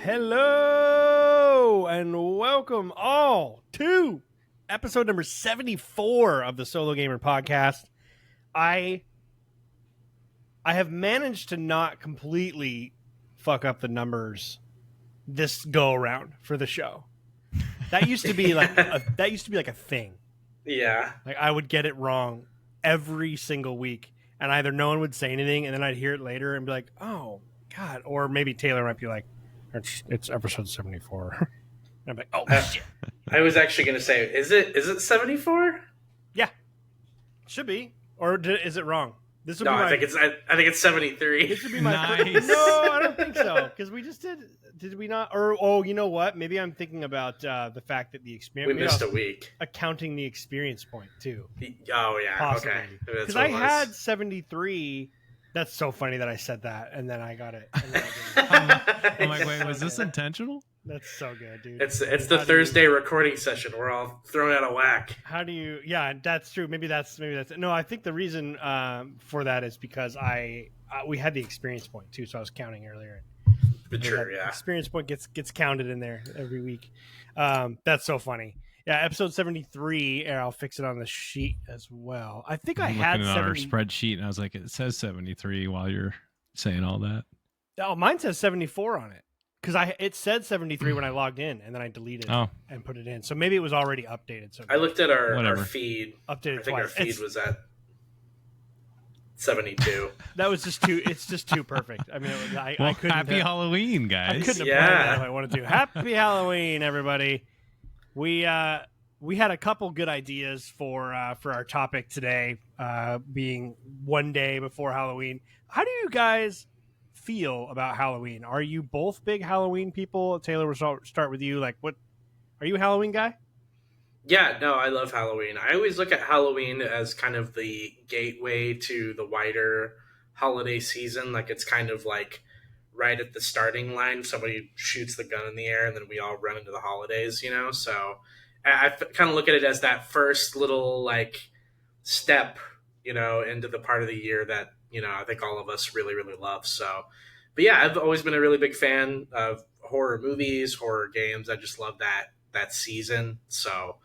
Hello and welcome all to episode number 74 of the Solo Gamer Podcast. I have managed to not completely fuck up the numbers this go around for the show. That used to be like a thing. Yeah. Like I would get it wrong every single week, and either no one would say anything, and then I'd hear it later and be like, "Oh God," or maybe Taylor might be like, "It's episode 74." And I'm like, "Oh shit!" I was actually going to say, is it 74? Yeah, should be, or is it wrong? This would No, be my, I think it's 73. This would be my Nice. No, I don't think so, because we just did we not? Or you know what? Maybe I'm thinking about the fact that the experience We missed a week. accounting the experience point too. Oh yeah, Possibly. okay. Because I had 73. That's so funny that I said that, and then I got it. And then I didn't. I'm like, wait, was this intentional? That's so good, dude. It's the Thursday recording session. We're all thrown out of whack. How do you? Yeah, that's true. Maybe that's. No, I think the reason for that is because we had the experience point too, so I was counting earlier. But sure, yeah. Experience point gets counted in there every week. That's so funny. Yeah, episode 73, and I'll fix it on the sheet as well. I think I had looking at our spreadsheet, and I was like, it says 73 while you're saying all that. Oh, mine says 74 on it. Because it said 73 when I logged in, and then I deleted it and put it in. So maybe it was already updated. So I looked at our feed. Updated I think twice. our feed was at 72. That was just too. It's just too perfect. I mean, I couldn't. Happy Halloween, guys! I couldn't have planned that if I wanted to. Happy Halloween, everybody! We had a couple good ideas for our topic today, being one day before Halloween. How do you guys feel about Halloween? Are you both big Halloween people? Taylor, we'll start with you. Like, what are you a Halloween guy? Yeah, no, I love Halloween. I always look at Halloween as kind of the gateway to the wider holiday season. Like, it's kind of like right at the starting line, somebody shoots the gun in the air and then we all run into the holidays, you know? So I kind of look at it as that first little like step, you know, into the part of the year that, you know, I think all of us really, really love. So, but yeah, I've always been a really big fan of horror movies, horror games. I just love that season. So,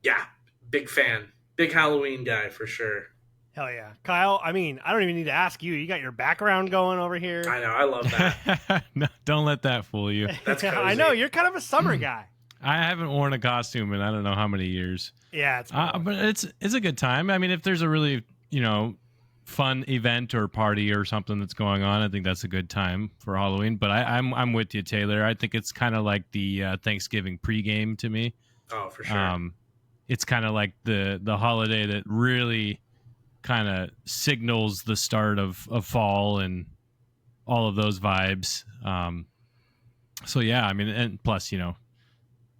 yeah, big fan, big Halloween guy for sure. Hell yeah. Kyle, I mean, I don't even need to ask you. You got your background going over here. I know, I love that. No, don't let that fool you. That's cozy. I know, you're kind of a summer guy. I haven't worn a costume in I don't know how many years. Yeah, but it's a good time. I mean, if there's a really, you know, fun event or party or something that's going on, I think that's a good time for Halloween. But I'm with you, Taylor. I think it's kind of like the Thanksgiving pregame to me. Oh, for sure. It's kind of like the holiday that really kind of signals the start of fall and all of those vibes. So yeah, I mean, and plus, you know,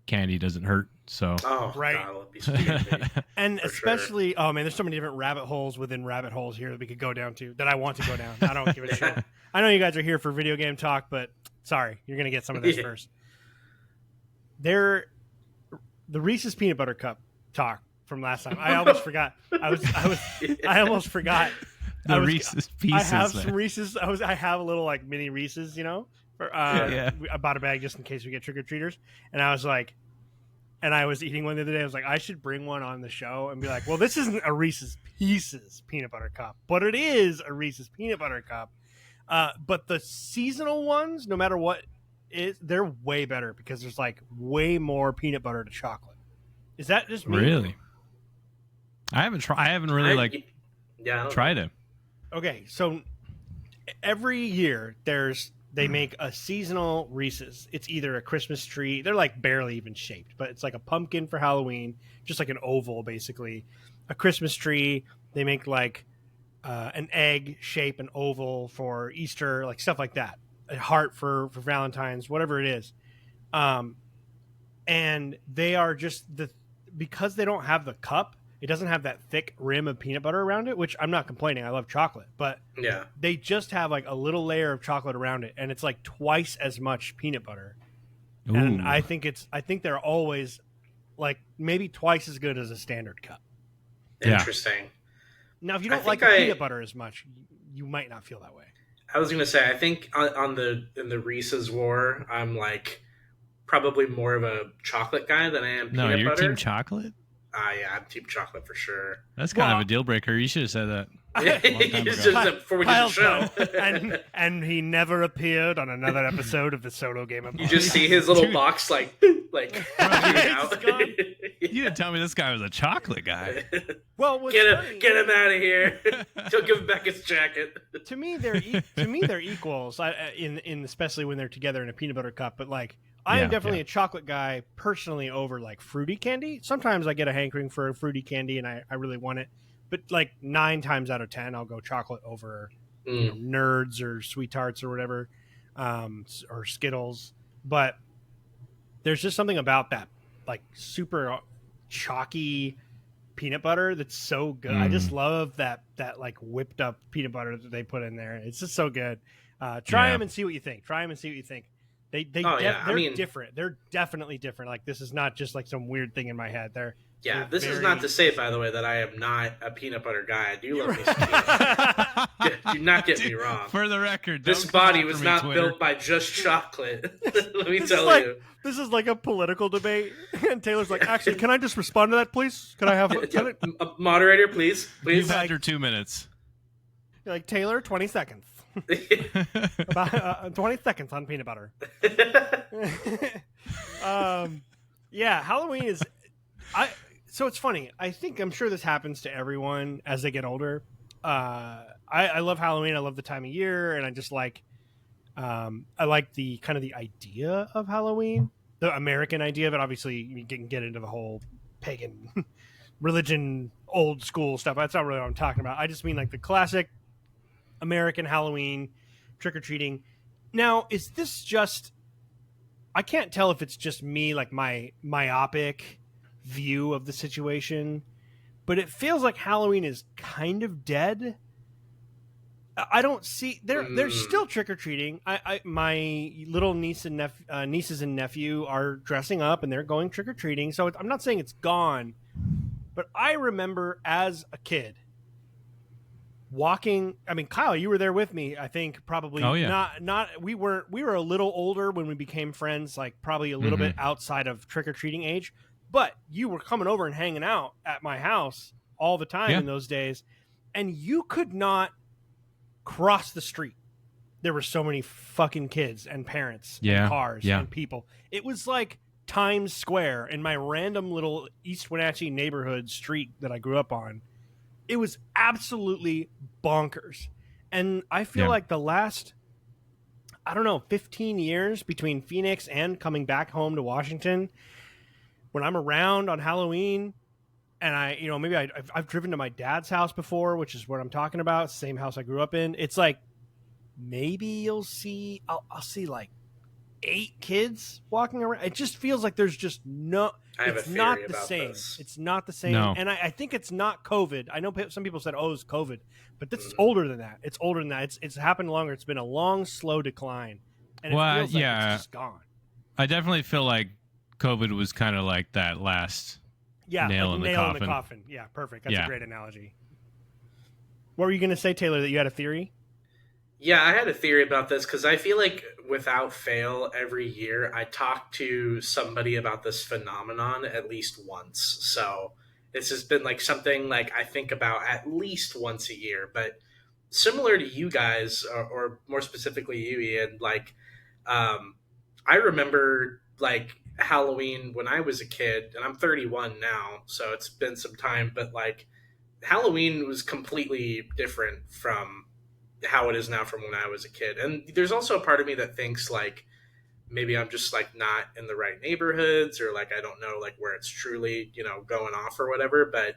candy doesn't hurt. So right. God, and especially sure. Oh man, there's so many different rabbit holes within rabbit holes here that we could go down to that I want to go down. I don't give a shit. I know you guys are here for video game talk, but sorry, you're gonna get some of this first. The Reese's peanut butter cup talk from last time. I almost forgot. I almost forgot. Reese's Pieces. I have some Reese's. I have a little like mini Reese's, you know. I bought a bag just in case we get trick or treaters, and I was like, and I was eating one the other day. I was like, I should bring one on the show and be like, well, this isn't a Reese's Pieces peanut butter cup, but it is a Reese's peanut butter cup. But the seasonal ones, no matter what, they're way better because there's like way more peanut butter to chocolate. Is that just me? Really? I haven't really tried it. Okay, so every year they make a seasonal Reese's. It's either a Christmas tree. They're like barely even shaped, but it's like a pumpkin for Halloween, just like an oval basically. A Christmas tree. They make like an egg shape, an oval for Easter, like stuff like that. A heart for Valentine's, whatever it is. And they are just because they don't have the cup, it doesn't have that thick rim of peanut butter around it, which I'm not complaining. I love chocolate, but yeah, they just have like a little layer of chocolate around it, and it's like twice as much peanut butter. Ooh. And I think they're always like maybe twice as good as a standard cup. Interesting. Now, if you don't like the peanut butter as much, you might not feel that way. I was gonna say, I think in the Reese's war, I'm like probably more of a chocolate guy than I am No, peanut you're butter. team chocolate? Yeah, I'm team chocolate for sure. That's kind of a deal breaker. You should have said that. It's just before we did the show. and he never appeared on another episode of the Solo Game of You just see his little box like out. You didn't tell me this guy was a chocolate guy. Well, get him out of here. Don't give him back his jacket. To me, they're equals. In especially when they're together in a peanut butter cup. But like, I am definitely a chocolate guy personally over like fruity candy. Sometimes I get a hankering for a fruity candy and I really want it. But like 9 times out of 10, I'll go chocolate over Nerds or Sweet Tarts or whatever, or Skittles. But there's just something about that like super chalky peanut butter that's so good. I just love that like whipped up peanut butter that they put in there. It's just so good. Try them and see what you think. They're different. They're definitely different. Like this is not just like some weird thing in my head. This is not to say, by the way, that I am not a peanut butter guy. I do love me some peanut. Do not get me wrong. For the record, this body was not built by just chocolate. Let me tell you. This is like a political debate, and Taylor's like, actually, can I just respond to that, please? Can I have a moderator, please? You've had your 2 minutes. You're like, Taylor, 20 seconds. About 20 seconds on peanut butter. Halloween is. So it's funny. I'm sure this happens to everyone as they get older. I love Halloween. I love the time of year, and I just like. I like the kind of the idea of Halloween, the American idea, but obviously you can get into the whole pagan religion, old school stuff. That's not really what I'm talking about. I just mean like the classic American Halloween trick or treating. Now, is this just? I can't tell if it's just me, like my myopic view of the situation, but it feels like Halloween is kind of dead. I don't see they're still trick or treating. My little nieces and nephew are dressing up and they're going trick or treating. So I'm not saying it's gone, but I remember as a kid walking. I mean, Kyle, you were there with me. I think probably not. We were a little older when we became friends, like probably a little bit outside of trick or treating age. But you were coming over and hanging out at my house all the time in those days, and you could not cross the street. There were so many fucking kids and parents and cars and people. It was like Times Square in my random little East Wenatchee neighborhood street that I grew up on. It was absolutely bonkers. And I feel like the last, 15 years between Phoenix and coming back home to Washington, when I'm around on Halloween, and I've driven to my dad's house before, which is what I'm talking about, same house I grew up in. It's like maybe I'll see like 8 kids walking around. It just feels like there's just no. It's not the same. It's not the same. No. And I think it's not COVID. I know some people said, "Oh, it's COVID," but this is older than that. It's older than that. It's happened longer. It's been a long, slow decline, and it feels like it's just gone. I definitely feel like COVID was kind of like that last nail in the coffin. Yeah, perfect. That's a great analogy. What were you going to say, Taylor, that you had a theory? Yeah, I had a theory about this because I feel like without fail, every year I talk to somebody about this phenomenon at least once. So this has been like something like I think about at least once a year. But similar to you guys, or more specifically you, Ian, like I remember like Halloween when I was a kid, and I'm 31 now, so it's been some time, but like Halloween was completely different from how it is now from when I was a kid. And there's also a part of me that thinks like maybe I'm just like not in the right neighborhoods, or like I don't know like where it's truly, going off or whatever. But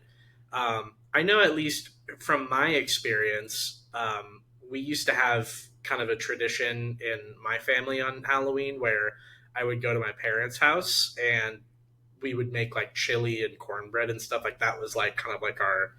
I know at least from my experience, we used to have kind of a tradition in my family on Halloween where I would go to my parents' house and we would make like chili and cornbread and stuff. Like that was like kind of like our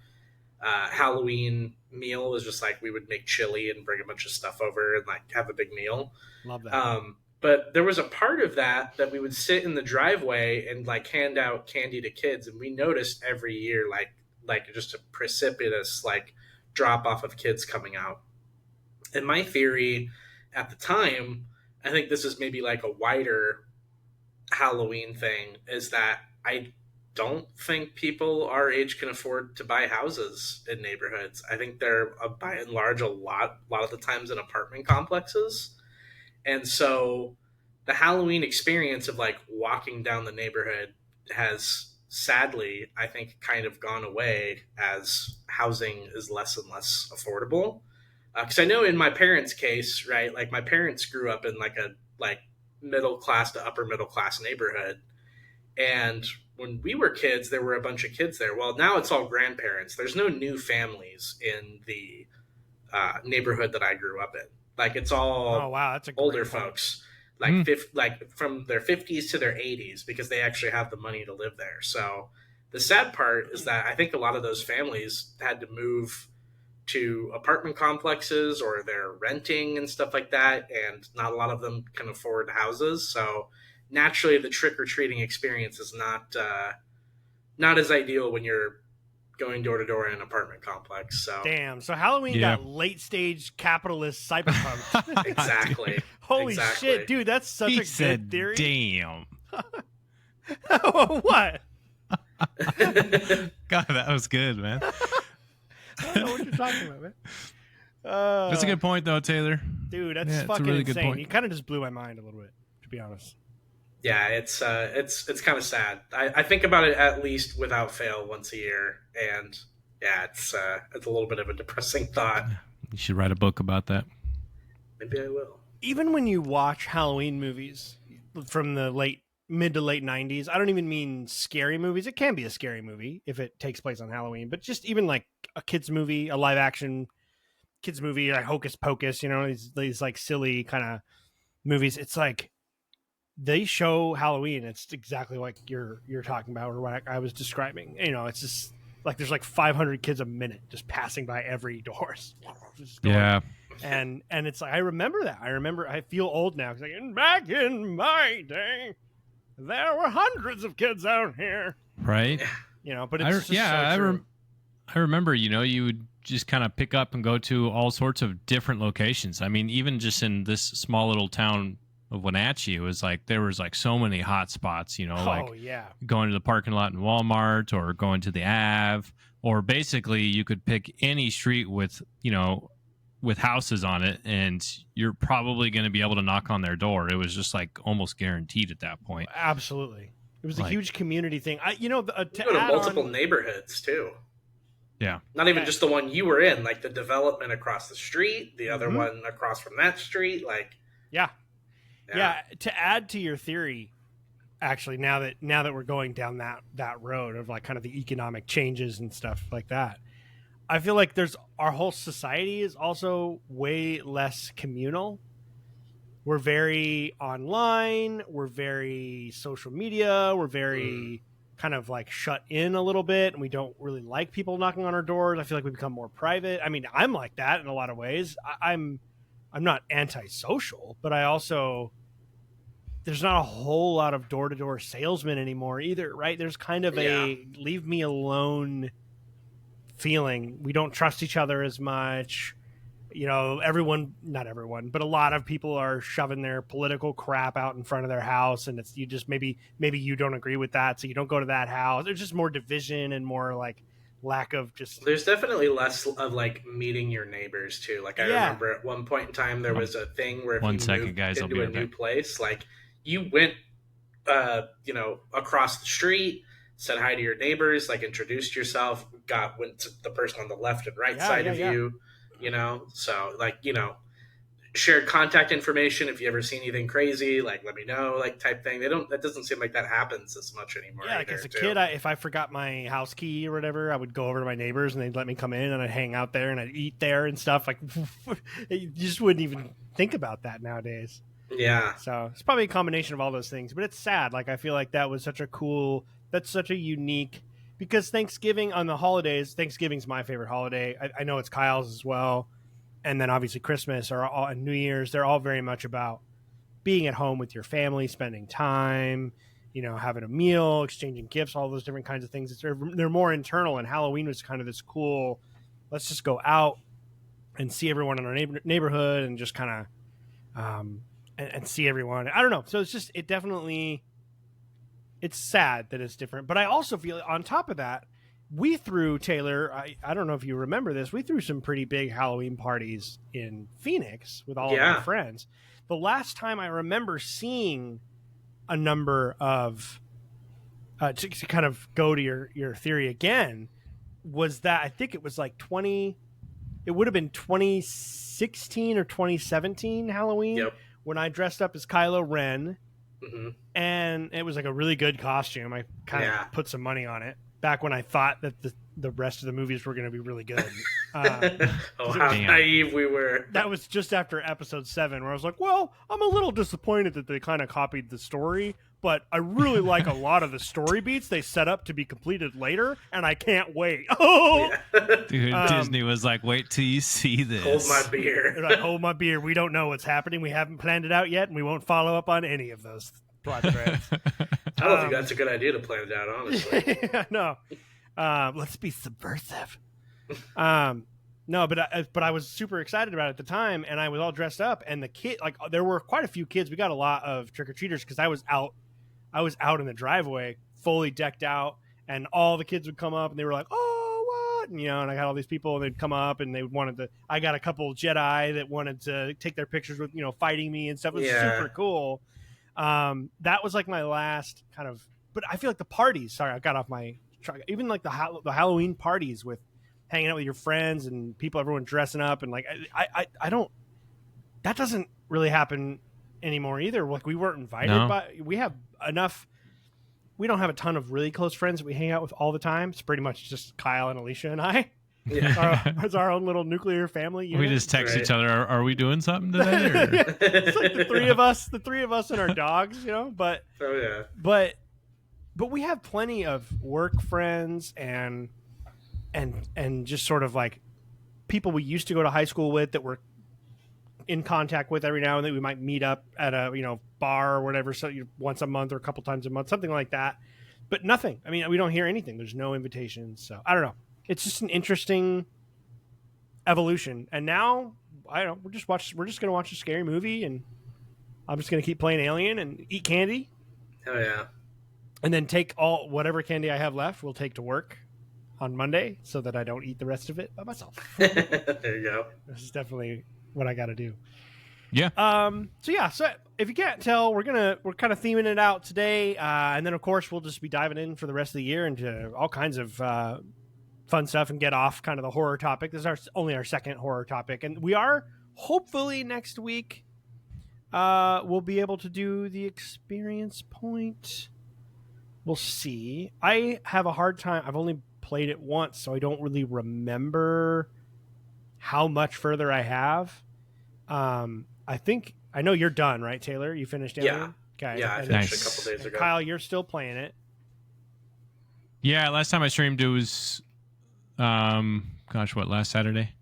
Halloween meal, was just like we would make chili and bring a bunch of stuff over and like have a big meal. Love that. But there was a part of that we would sit in the driveway and like hand out candy to kids, and we noticed every year like just a precipitous like drop off of kids coming out. And my theory at the time, I think this is maybe like a wider Halloween thing, is that I don't think people our age can afford to buy houses in neighborhoods. I think they're by and large a lot of the times in apartment complexes. And so the Halloween experience of like walking down the neighborhood has sadly, I think, kind of gone away as housing is less and less affordable. Because I know in my parents' case, right, like my parents grew up in like a like middle class to upper middle class neighborhood, and when we were kids, there were a bunch of kids there. Well, now it's all grandparents. There's no new families in the neighborhood that I grew up in. Like it's all Oh wow, that's a great older point. folks, like like from their 50s to their 80s, because they actually have the money to live there. So the sad part is that I think a lot of those families had to move to apartment complexes, or they're renting and stuff like that, and not a lot of them can afford houses. So naturally, the trick or treating experience is not as ideal when you're going door to door in an apartment complex. So Damn. So Halloween got late stage capitalist cyberpunk. exactly. Holy Exactly. shit, dude! That's such He a said, good theory. "Damn." What? God, that was good, man. I don't know what you're talking about, man. That's a good point, though, Taylor. Dude, that's Yeah, it's a fucking really good insane. point. You kind of just blew my mind a little bit, to be honest. Yeah, it's kind of sad. I think about it at least without fail once a year, and yeah, it's a little bit of a depressing thought. You should write a book about that. Maybe I will. Even when you watch Halloween movies from the mid to late 90s, I don't even mean scary movies. It can be a scary movie if it takes place on Halloween, but just even like a kids movie, a live action kids movie, like Hocus Pocus, these like silly kind of movies. It's like they show Halloween. It's exactly like you're talking about, or what I was describing. It's just like there's like 500 kids a minute just passing by every door. Yeah. And it's like I remember that. I feel old now because like back in my day, there were hundreds of kids out here. Right. But it's I remember. You would just kind of pick up and go to all sorts of different locations. I mean, even just in this small little town of Wenatchee, it was like there was like so many hot spots. Going to the parking lot in Walmart, or going to the Ave, or basically you could pick any street with houses on it, and you're probably going to be able to knock on their door. It was just like almost guaranteed at that point. Absolutely. It was a huge community thing. You go to multiple neighborhoods too. Yeah. Not even just the one you were in, like the development across the street, the other one across from that street. Like, yeah. To add to your theory, actually, now that we're going down that road of like kind of the economic changes and stuff like that, I feel like our whole society is also way less communal. We're very online. We're very social media. We're very kind of like shut in a little bit, and we don't really like people knocking on our doors. I feel like we become more private. I mean, I'm like that in a lot of ways. I'm not antisocial, but I also, there's not a whole lot of door-to-door salesmen anymore either, right? There's kind of a leave me alone feeling. We don't trust each other as much. Everyone, not everyone, but a lot of people are shoving their political crap out in front of their house, and it's, you just maybe you don't agree with that, so you don't go to that house. There's just more division and more like lack of just. There's definitely less of like meeting your neighbors too. Like I remember at one point in time there was a thing where if you moved into a new place, like you went, across the street, said hi to your neighbors, like introduced yourself, went to the person on the left and right side of you. So like, shared contact information. If you ever see anything crazy, like let me know, like type thing. That doesn't seem like that happens as much anymore. Yeah, like as a kid, if I forgot my house key or whatever, I would go over to my neighbors and they'd let me come in and I'd hang out there and I'd eat there and stuff. Like you just wouldn't even think about that nowadays. Yeah. So it's probably a combination of all those things, but it's sad. Like I feel like that's such a unique, because Thanksgiving on the holidays, Thanksgiving's my favorite holiday. I know it's Kyle's as well. And then obviously Christmas and New Year's, they're all very much about being at home with your family, spending time, having a meal, exchanging gifts, all those different kinds of things. They're more internal, and Halloween was kind of this cool, let's just go out, and see everyone in our neighborhood and just kind of and see everyone. I don't know. So it's just it's sad that it's different. But I also feel on top of that, we threw, Taylor, I don't know if you remember this, we threw some pretty big Halloween parties in Phoenix with all of our friends. The last time I remember seeing a number of to kind of go to your theory again, was that I think it was like it would have been 2016 or 2017 Halloween when I dressed up as Kylo Ren. Mm-hmm. And it was like a really good costume. I kind of put some money on it back when I thought that the rest of the movies were going to be really good. How naive we were. That was just after episode 7 where I was like, well, I'm a little disappointed that they kind of copied the story, but I really like a lot of the story beats they set up to be completed later, and I can't wait. Dude, Disney was like, wait till you see this. Hold my beer. Like, hold my beer. We don't know what's happening. We haven't planned it out yet, and we won't follow up on any of those plot threads. I don't think that's a good idea to plan it out, honestly. No. Let's be subversive. No, but I was super excited about it at the time, and I was all dressed up, and the kid, like, there were quite a few kids. We got a lot of trick-or-treaters because I was out in the driveway, fully decked out, and all the kids would come up, and they were like, oh, what? And, and I got all these people, and they'd come up, and I got a couple Jedi that wanted to take their pictures with, fighting me and stuff. It was super cool. That was like my last kind of, but I feel like the parties, sorry, I got off my truck, even like the Halloween parties with hanging out with your friends and people, everyone dressing up, and like, I don't, that doesn't really happen anymore either. Like, we weren't invited, but we have enough. We don't have a ton of really close friends that we hang out with all the time. It's pretty much just Kyle and Alicia and I. Yeah, it's our own little nuclear family unit. We just text each other. Are we doing something today? Or? It's like the three of us and our dogs, But but we have plenty of work friends and just sort of like people we used to go to high school with that we're in contact with every now and then. We might meet up at a bar or whatever, so once a month or a couple times a month, something like that. But nothing. I mean, we don't hear anything. There's no invitations, so I don't know. It's just an interesting evolution. And now, I don't know, we're just gonna watch a scary movie, and I'm just gonna keep playing Alien and eat candy. Oh yeah. And then take whatever candy I have left, we'll take to work on Monday so that I don't eat the rest of it by myself. There you go. This is definitely what I got to do. Yeah. So if you can't tell, we're kind of theming it out today, and then of course we'll just be diving in for the rest of the year into all kinds of fun stuff and get off kind of the horror topic. This is only our second horror topic, and we are hopefully next week we'll be able to do the experience point. We'll see. I have a hard time. I've only played it once, so I don't really remember how much further I have. I know you're done, right, Taylor? You finished Alien? Yeah. Okay. Yeah, I finished a couple days ago. Kyle, you're still playing it. Yeah, last time I streamed it was last Saturday.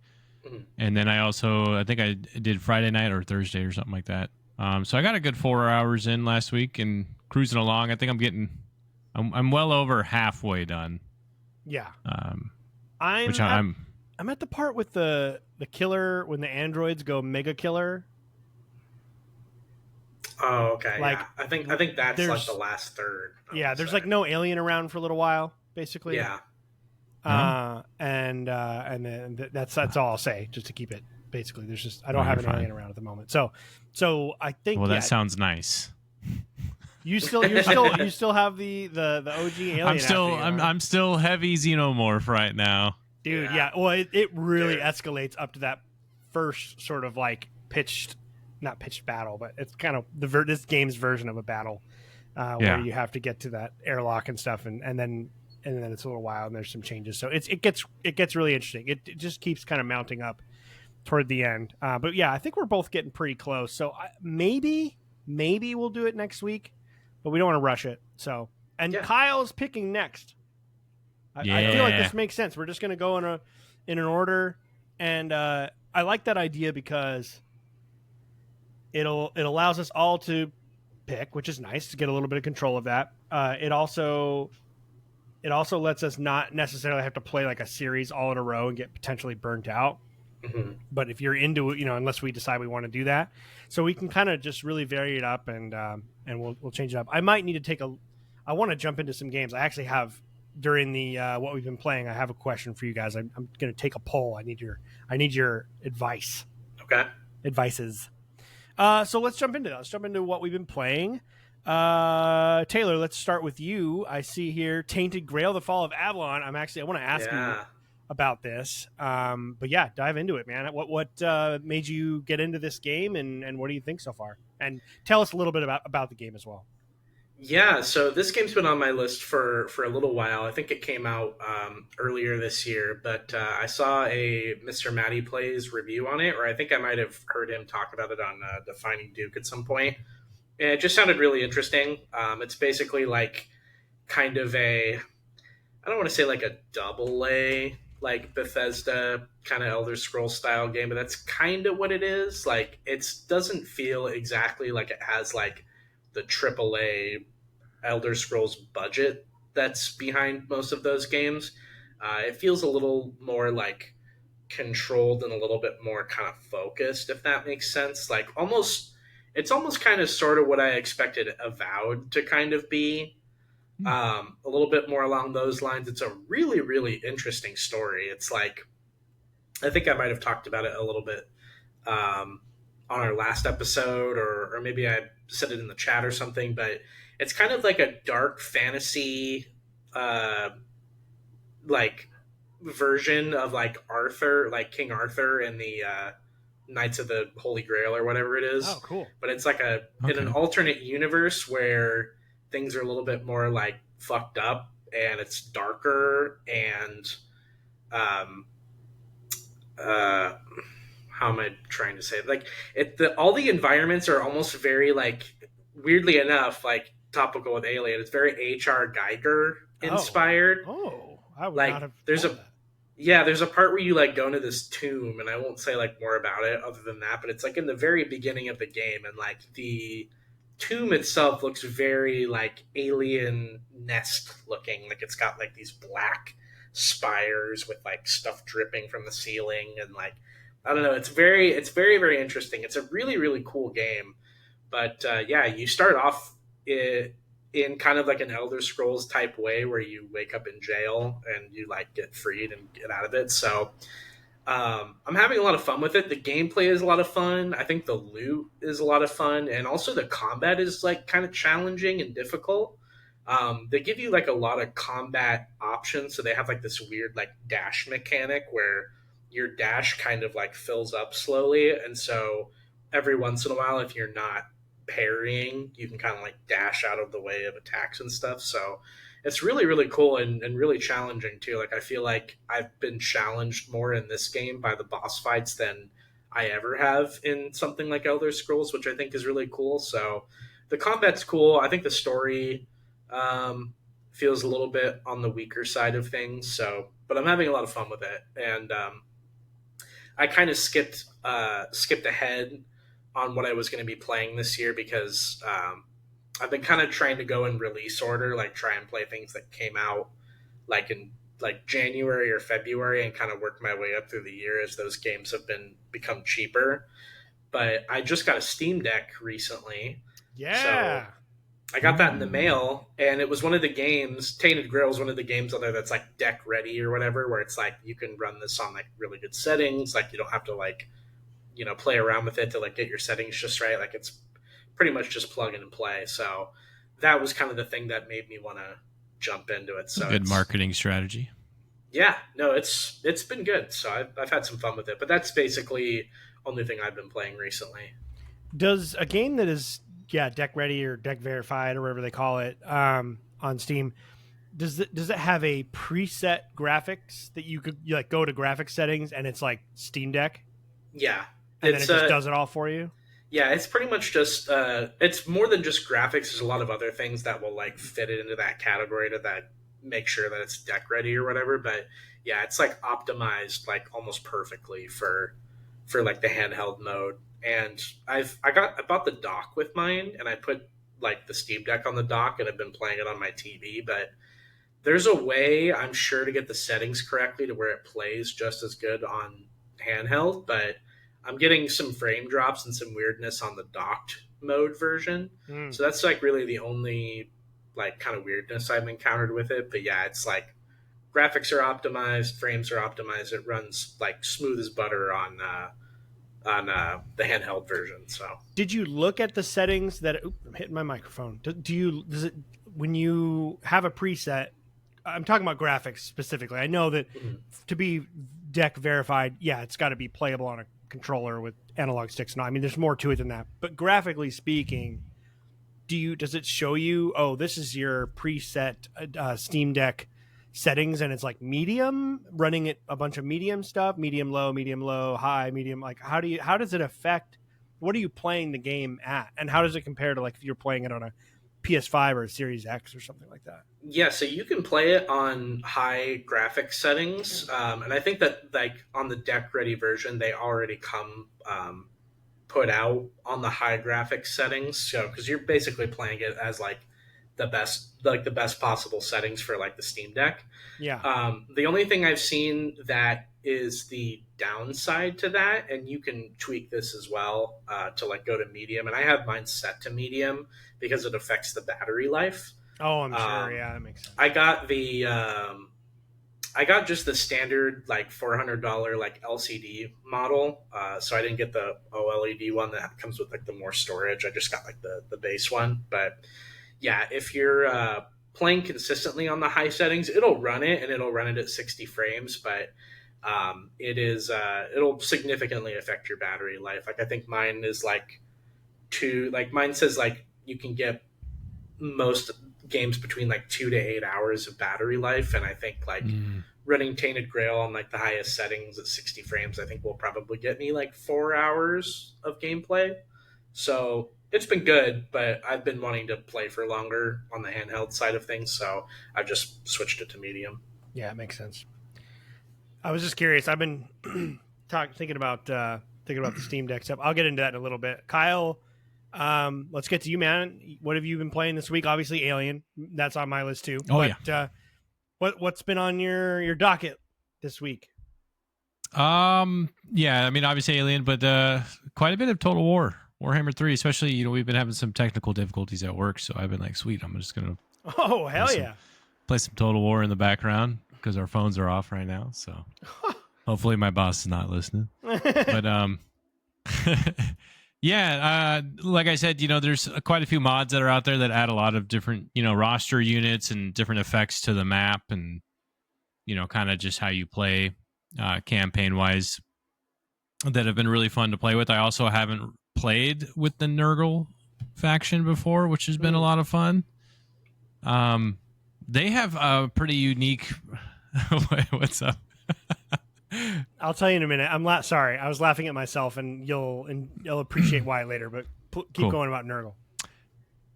Mm-hmm. And then I think I did Friday night or Thursday or something like that. So I got a good 4 hours in last week and cruising along. I think I'm well over halfway done. Yeah. I'm at the part with the killer when the androids go mega killer. Oh, okay. Like, yeah. I think that's like the last third. Yeah, there's like no alien around for a little while, basically. Yeah. And then that's all I'll say, just to keep it. Basically, there's just I don't have an alien around at the moment. So I think. Well, that sounds nice. You still have the OG alien. I'm still heavy xenomorph right now. Dude, yeah. Well, it really escalates up to that first sort of like not pitched battle, but it's kind of this game's version of a battle where you have to get to that airlock and stuff, and then it's a little while and there's some changes. So it gets really interesting. It just keeps kind of mounting up toward the end. But yeah, I think we're both getting pretty close. So maybe we'll do it next week, but we don't want to rush it. So Kyle's picking next. I feel like this makes sense. We're just going to go in an order, and I like that idea because it allows us all to pick, which is nice to get a little bit of control of that. It also lets us not necessarily have to play like a series all in a row and get potentially burnt out. Mm-hmm. But if you're into it, unless we decide we want to do that, so we can kind of just really vary it up, and we'll change it up. I might need to I want to jump into some games. I actually have during the what we've been playing. I have a question for you guys. I'm going to take a poll. I need your advice. Okay. Advices. So let's jump into that. Let's jump into what we've been playing. Taylor, let's start with you. I see here Tainted Grail: The Fall of Avalon. I want to ask you about this. But yeah, dive into it, man. What made you get into this game, and what do you think so far? And tell us a little bit about the game as well. Yeah, so this game's been on my list for a little while. I think it came out earlier this year, but I saw a Mr. Matty Plays review on it, or I think I might have heard him talk about it on Defining Duke at some point. And it just sounded really interesting. It's basically like kind of I don't want to say like a double A, like Bethesda kind of Elder Scrolls style game, but that's kind of what it is. Like, it doesn't feel exactly like it has like the AAA Elder Scrolls budget that's behind most of those games. It feels a little more like controlled and a little bit more kind of focused, if that makes sense. Like, it's almost kind of sort of what I expected Avowed to kind of be. A little bit more along those lines. It's a really, really interesting story. It's like, I think I might have talked about it a little bit on our last episode, or maybe I said it in the chat or something, but it's kind of like a dark fantasy like version of like Arthur, like King Arthur and the Knights of the Holy Grail or whatever it is. Oh, cool. But it's like in an alternate universe where things are a little bit more like fucked up, and it's darker, and how am I trying to say it? Like, all the environments are almost very, like, weirdly enough, like topical with Alien. It's very H.R. Geiger inspired. I would like, not have. There's a part where you like go into this tomb, and I won't say like more about it other than that, but it's like in the very beginning of the game, and like the tomb itself looks very like alien nest looking. Like, it's got like these black spires with like stuff dripping from the ceiling, and like, I don't know, it's very very interesting. It's a really really cool game. But yeah, you start off in kind of like an Elder Scrolls type way, where you wake up in jail and you like get freed and get out of it. So I'm having a lot of fun with it. The gameplay is a lot of fun. I think the loot is a lot of fun, and also the combat is like kind of challenging and difficult. They give you like a lot of combat options, so they have like this weird like dash mechanic where your dash kind of like fills up slowly, and so every once in a while, if you're not parrying, you can kind of like dash out of the way of attacks and stuff. So it's really really cool, and really challenging too. Like, I feel like I've been challenged more in this game by the boss fights than I ever have in something like Elder Scrolls, which I think is really cool. So the combat's cool. I think the story feels a little bit on the weaker side of things. So, but I'm having a lot of fun with it, and I kind of skipped ahead on what I was going to be playing this year, because I've been kind of trying to go in release order, like try and play things that came out like in like January or February, and kind of work my way up through the year as those games have become cheaper. But I just got a Steam Deck recently. Yeah. So I got that in the mail, and it was one of the games, Tainted Grail is one of the games on there that's like deck ready or whatever, where it's like you can run this on like really good settings. Like, you don't have to like, play around with it to like get your settings just right. Like, it's pretty much just plug in and play. So that was kind of the thing that made me want to jump into it. So good marketing strategy. Yeah, no, it's been good. So I've had some fun with it, but that's basically only thing I've been playing recently. Does a game that is deck ready or deck verified or whatever they call it on Steam, does it have a preset graphics that you could like go to graphics settings and it's like Steam Deck? Yeah. And then it just does it all for you? Yeah, it's pretty much just it's more than just graphics. There's a lot of other things that will like fit it into that category to that make sure that it's deck ready or whatever. But yeah, it's like optimized like almost perfectly for like the handheld mode. And I bought the dock with mine, and I put like the Steam Deck on the dock, and I've been playing it on my TV. But there's a way, I'm sure, to get the settings correctly to where it plays just as good on handheld, but I'm getting some frame drops and some weirdness on the docked mode version. So that's like really the only like kind of weirdness I've encountered with it. But yeah, it's like graphics are optimized, frames are optimized. It runs like smooth as butter on the handheld version. So did you look at the settings that I'm hitting my microphone? Does it when you have a preset? I'm talking about graphics specifically. I know that to be deck verified, yeah, it's got to be playable on a controller with analog sticks. No, I mean, there's more to it than that. But graphically speaking, does it show you, oh, this is your preset Steam Deck settings, and it's like medium, running it a bunch of medium stuff, medium low, high, medium? Like, how does it affect? What are you playing the game at, and how does it compare to like if you're playing it on a PS5 or a Series X or something like that? Yeah, so you can play it on high graphics settings, and I think that like on the deck ready version, they already come put out on the high graphics settings. So because you're basically playing it as like the best possible settings for like the Steam Deck. Yeah. The only thing I've seen that is the downside to that, and you can tweak this as well to like go to medium, and I have mine set to medium because it affects the battery life. Oh, I'm sure. Yeah, that makes sense. I got just the standard like $400 like LCD model, so I didn't get the OLED one that comes with like the more storage. I just got like the base one. But yeah, if you're playing consistently on the high settings, it'll run it, and it'll run it at 60 frames. But it'll significantly affect your battery life. Like I think mine is like mine says like you can get most games between like 2 to 8 hours of battery life, and I think like running Tainted Grail on like the highest settings at 60 frames, I think will probably get me like 4 hours of gameplay. So it's been good, but I've been wanting to play for longer on the handheld side of things, so I've just switched it to medium. Yeah, it makes sense. I was just curious. I've been thinking about the Steam Deck stuff. I'll get into that in a little bit. Kyle, let's get to you, man. What have you been playing this week? Obviously, Alien. That's on my list too. Yeah. What's been on your docket this week? Yeah, I mean, obviously Alien, but quite a bit of Total War, Warhammer 3. Especially, we've been having some technical difficulties at work, so I've been like, sweet, I'm just gonna play some Total War in the background because our phones are off right now. So hopefully my boss is not listening. But yeah, like I said, there's quite a few mods that are out there that add a lot of different, roster units and different effects to the map, and kind of just how you play campaign-wise, that have been really fun to play with. I also haven't played with the Nurgle faction before, which has been a lot of fun. They have a pretty unique... What's up? I'll tell you in a minute. Sorry, I was laughing at myself, and you'll appreciate why later. But keep going about Nurgle.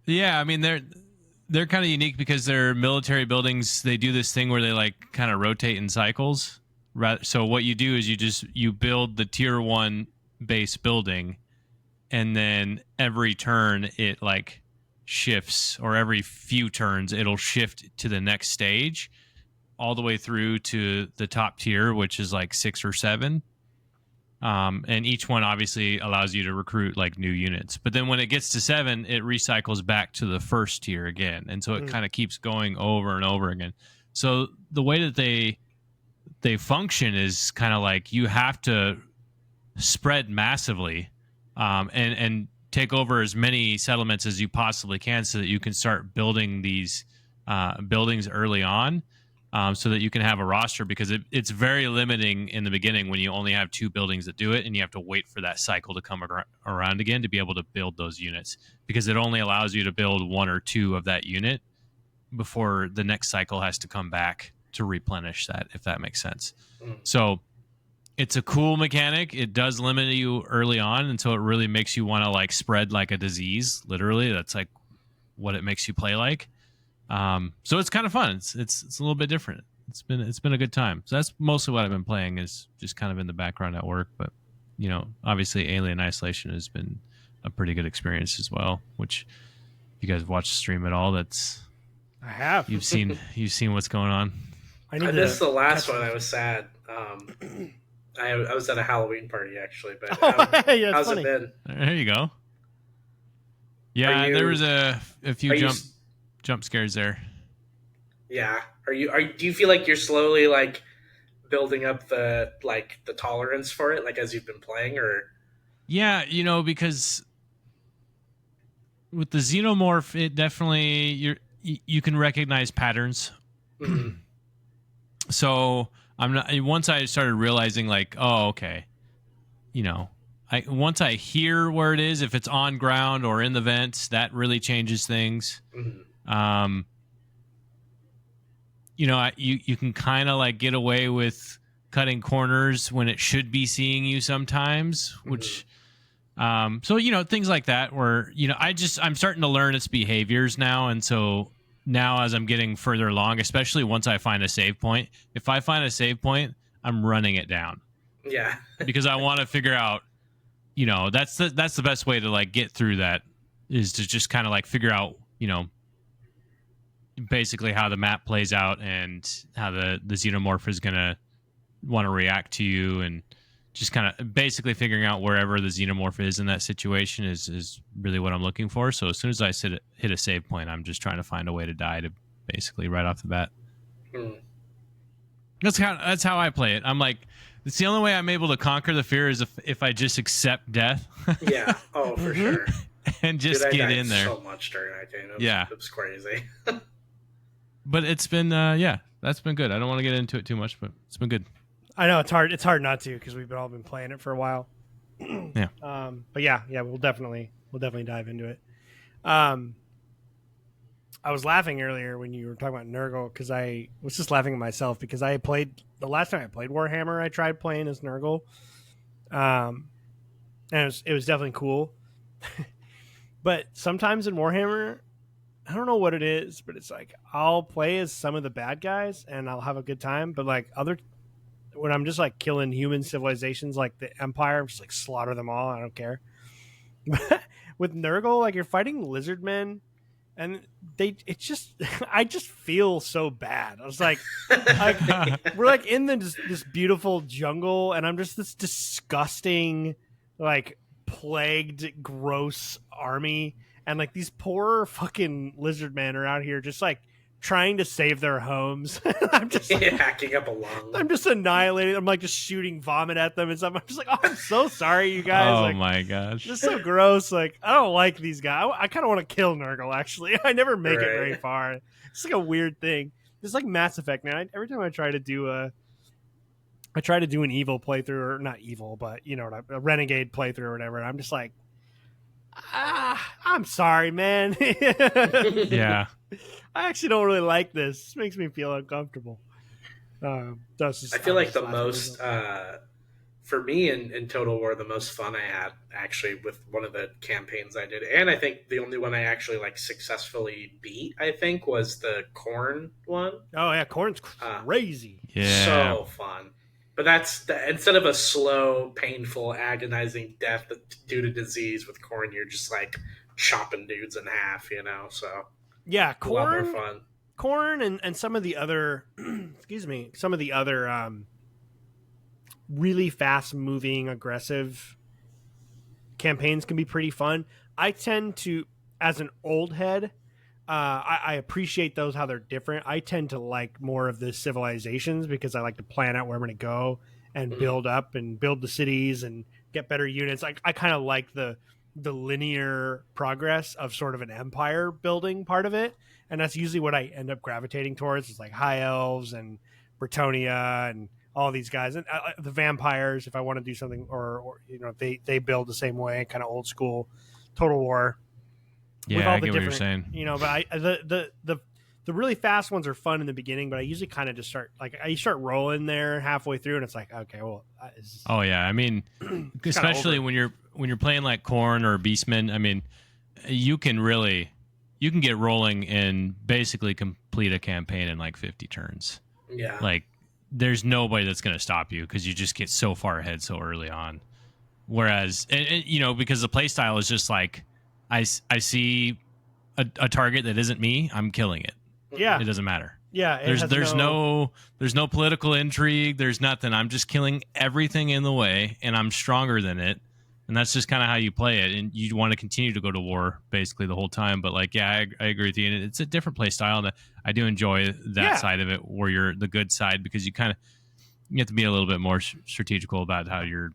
Yeah, I mean they're kind of unique because they're military buildings. They do this thing where they like kind of rotate in cycles. So what you do is you build the tier 1 base building, and then every turn it like shifts, or every few turns it'll shift to the next stage, all the way through to the top tier, which is like 6 or 7. And each one obviously allows you to recruit like new units. But then when it gets to 7, it recycles back to the first tier again. And so it kind of keeps going over and over again. So the way that they function is kind of like you have to spread massively and take over as many settlements as you possibly can, so that you can start building these buildings early on. So that you can have a roster, because it's very limiting in the beginning when you only have 2 buildings that do it, and you have to wait for that cycle to come around again to be able to build those units, because it only allows you to build 1 or 2 of that unit before the next cycle has to come back to replenish that, if that makes sense. So it's a cool mechanic. It does limit you early on, and so it really makes you want to like spread like a disease. Literally, that's like what it makes you play like. So it's kind of fun. It's a little bit different. It's been a good time. So that's mostly what I've been playing, is just kind of in the background at work. But obviously Alien Isolation has been a pretty good experience as well. Which, if you guys watch the stream at all, I have. You've seen what's going on. I missed the last one. I was sad. I was at a Halloween party actually, but Yeah, how's funny. it been? There you go. Yeah, there was a few jump scares there. Yeah. Do you feel like you're slowly like building up the tolerance for it, like as you've been playing, or? Yeah, because with the xenomorph, it definitely you can recognize patterns. Mm-hmm. So I'm not. Once I started realizing, like, oh, okay, once I hear where it is, if it's on ground or in the vents, that really changes things. Mm-hmm. You can kind of like get away with cutting corners when it should be seeing you sometimes, which so things like that where I'm starting to learn its behaviors now, and so now as I'm getting further along, especially once I find a save point, if I find a save point, I'm running it down. Yeah. Because I want to figure out, that's the best way to like get through that, is to just kind of like figure out, basically how the map plays out and how the xenomorph is going to want to react to you, and just kind of basically figuring out wherever the xenomorph is in that situation is really what I'm looking for. So as soon as I hit a save point, I'm just trying to find a way to die to basically right off the bat. That's how I play it. I'm like, it's the only way I'm able to conquer the fear is if I just accept death. Yeah. Oh, for sure. And just get in there. So much during that game. It was crazy. But it's been that's been good. I don't want to get into it too much, but it's been good. I know it's hard not to, because we've all been playing it for a while. Yeah. But yeah, we'll definitely dive into it. I was laughing earlier when you were talking about Nurgle, because I was just laughing at myself because the last time I played Warhammer, I tried playing as Nurgle. And it was definitely cool. But sometimes in Warhammer, I don't know what it is, but it's like I'll play as some of the bad guys and I'll have a good time, but like when I'm just like killing human civilizations like the Empire, I'm just like slaughter them all. I don't care. With Nurgle, like you're fighting lizard men, and I just feel so bad. I was like, we're like in this beautiful jungle, and I'm just this disgusting, like plagued, gross army, and like these poor fucking lizard men are out here just like trying to save their homes. I'm just like, hacking up a lung. I'm just annihilating. I'm like just shooting vomit at them and stuff. I'm just like, oh, I'm so sorry, you guys. Oh like, my gosh, this is so gross. Like, I don't like these guys. I kind of want to kill Nurgle. Actually, I never make it very far. It's like a weird thing. It's like Mass Effect, man. Every time I try to do an evil playthrough, or not evil, but a renegade playthrough or whatever, I'm just like, I'm sorry, man. Yeah. I actually don't really like this. This makes me feel uncomfortable. I feel like the most, for me in Total War, the most fun I had actually with one of the campaigns I did, and I think the only one I actually like successfully beat, I think, was the Khorne one. Oh yeah, Khorne's crazy. Yeah, so fun. But instead of a slow, painful, agonizing death due to disease with Khorne, you're just like chopping dudes in half, So yeah, a lot more fun. Khorne and some of the other, really fast moving, aggressive campaigns can be pretty fun. I tend to, as an old head, I appreciate those, how they're different. I tend to like more of the civilizations because I like to plan out where I'm going to go and build up and build the cities and get better units. I kind of like the linear progress of sort of an empire building part of it. And that's usually what I end up gravitating towards. It's like high elves and Bretonnia and all these guys, and the vampires. If I want to do something, or they build the same way, kind of old school Total War. Yeah, I get what you're saying. But the really fast ones are fun in the beginning, but I usually kind of just start rolling there halfway through, and it's like, okay, well. Oh yeah, I mean, especially when you're playing like Khorne or Beastmen. I mean, you can get rolling and basically complete a campaign in like 50 turns. Yeah, like there's nobody that's going to stop you because you just get so far ahead so early on. Whereas, because the play style is just like, I see a target that isn't me, I'm killing it. Yeah. It doesn't matter. Yeah, there's no political intrigue. There's nothing. I'm just killing everything in the way, and I'm stronger than it. And that's just kind of how you play it. And you want to continue to go to war basically the whole time. But like, yeah, I agree with you. And it's a different play style, and I do enjoy that side of it, where you're the good side, because you have to be a little bit more strategical about how you're,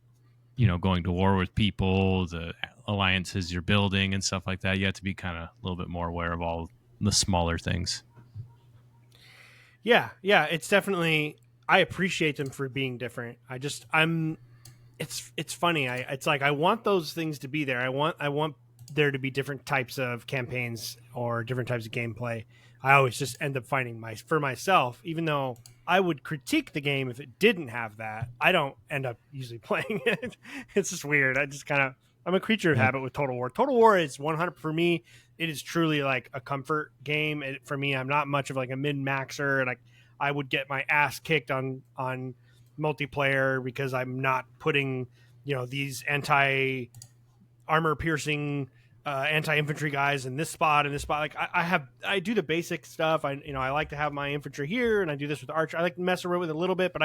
going to war with people, the alliances you're building, and stuff like that. You have to be kind of a little bit more aware of all the smaller things. Yeah, it's definitely. I appreciate them for being different. It's funny. It's like I want those things to be there. I want there to be different types of campaigns or different types of gameplay. I always just end up finding for myself, even though I would critique the game if it didn't have that. I don't end up usually playing it. It's just weird. I'm a creature of habit with Total War. Total War is 100 for me. It is truly like a comfort game. For me, I'm not much of like a min-maxer, and I would get my ass kicked on multiplayer because I'm not putting, these anti-armor piercing, anti-infantry guys in this spot and this spot. Like I do the basic stuff. I like to have my infantry here, and I do this with Archer. I like to mess around with it a little bit, but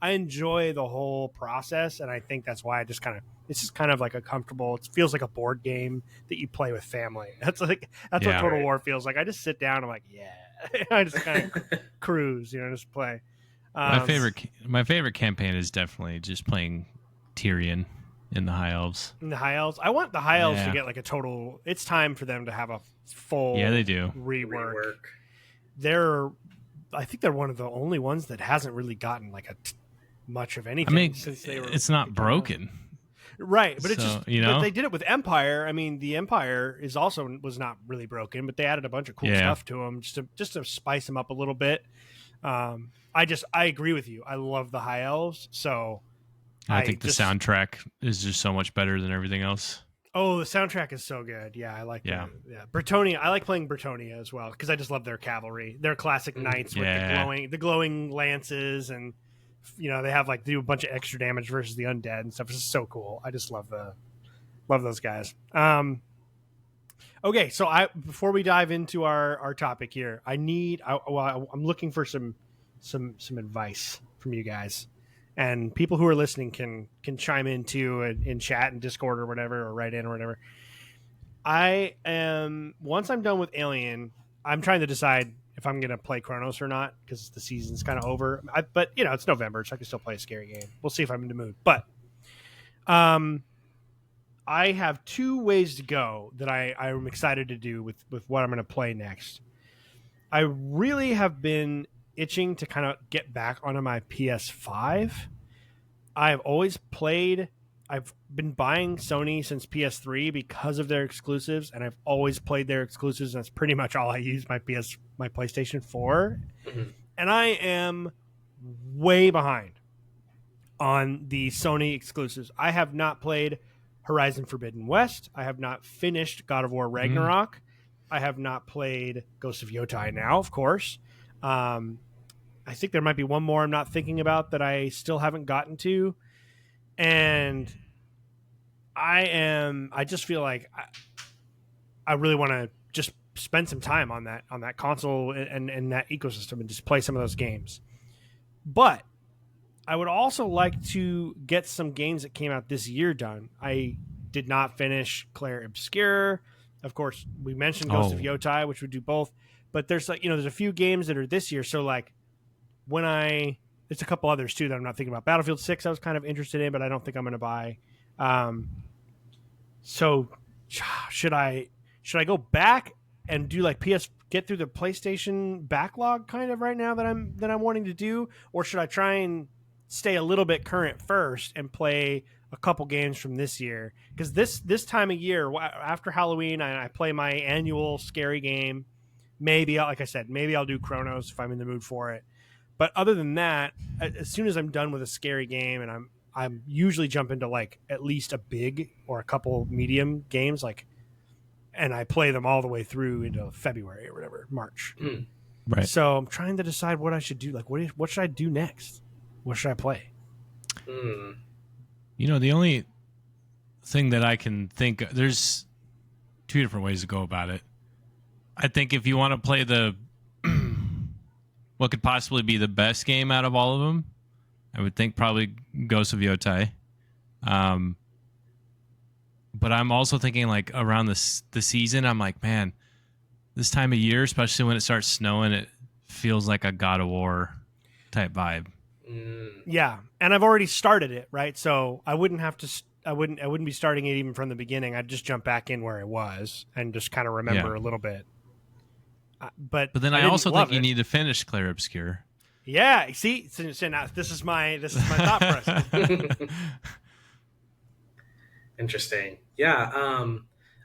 I enjoy the whole process, and I think that's why it's just kind of like a comfortable. It feels like a board game that you play with family. That's what Total War feels like. I just sit down. I'm like, yeah, I just kind of cruise, just play. My favorite campaign is definitely just playing Tyrion in the High Elves. In the High Elves, I want the High Elves to get like a total. It's time for them to have a full. Yeah, they do rework. I think they're one of the only ones that hasn't really gotten like much of anything. I mean, since they were. It's not broken, right? But it's just But they did it with Empire. I mean, the Empire was not really broken, but they added a bunch of cool stuff to them just to spice them up a little bit. I agree with you. I love the High Elves, so I think the soundtrack is just so much better than everything else. Oh, the soundtrack is so good. Yeah, I like that. Yeah. Bretonnia. I like playing Bretonnia as well because I just love their cavalry. Their classic knights with the glowing lances, and they have do a bunch of extra damage versus the undead and stuff. It's just so cool. I just love those guys. Okay, so before we dive into our topic here, I'm looking for some advice from you guys, and people who are listening can chime in too in chat and Discord or whatever, or write in or whatever. Once I'm done with Alien, I'm trying to decide if I'm going to play Chronos or not, because the season's kind of over. But it's November, so I can still play a scary game. We'll see if I'm in the mood. But I have two ways to go that I'm excited to do with what I'm going to play next. I really have been itching to kind of get back onto my PS5. I've been buying Sony since PS3 because of their exclusives, and I've always played their exclusives, and that's pretty much all I use my PlayStation for. Mm-hmm. And I am way behind on the Sony exclusives. I have not played Horizon Forbidden West. I have not finished God of War Ragnarok. I have not played Ghost of Yotai now, of course. I think there might be one more I'm not thinking about that I still haven't gotten to. And I just feel like I really want to just spend some time on that console and that ecosystem and just play some of those games. But I would also like to get some games that came out this year done. I did not finish Claire Obscure. Of course, we mentioned Ghost of Yotai, which would do both. But there's there's a few games that are this year. So there's a couple others too that I'm not thinking about. Battlefield 6 I was kind of interested in, but I don't think I'm going to buy. So should I go back and do get through the PlayStation backlog kind of right now that I'm wanting to do, or should I try and stay a little bit current first and play a couple games from this year? Because this time of year after Halloween, I play my annual scary game. Maybe like I said, maybe I'll do Chronos if I'm in the mood for it. But other than that, as soon as I'm done with a scary game, and I'm usually jump into at least a big or a couple medium games, and I play them all the way through into February or whatever, March. Right. So I'm trying to decide what I should do. What should I do next? What should I play? The only thing that I can think of, there's two different ways to go about it. I think if you want to play the what could possibly be the best game out of all of them. I would think probably Ghost of Yotei. But I'm also thinking like around the season, I'm like, man, this time of year, especially when it starts snowing, it feels like a God of War type vibe. Yeah, and I've already started it, right? So I wouldn't have to. I wouldn't be starting it even from the beginning. I'd just jump back in where it was and just kind of remember a little bit. But then I also think you need to finish Clair Obscure. Yeah, see, so now this is my thought process. Interesting. Yeah.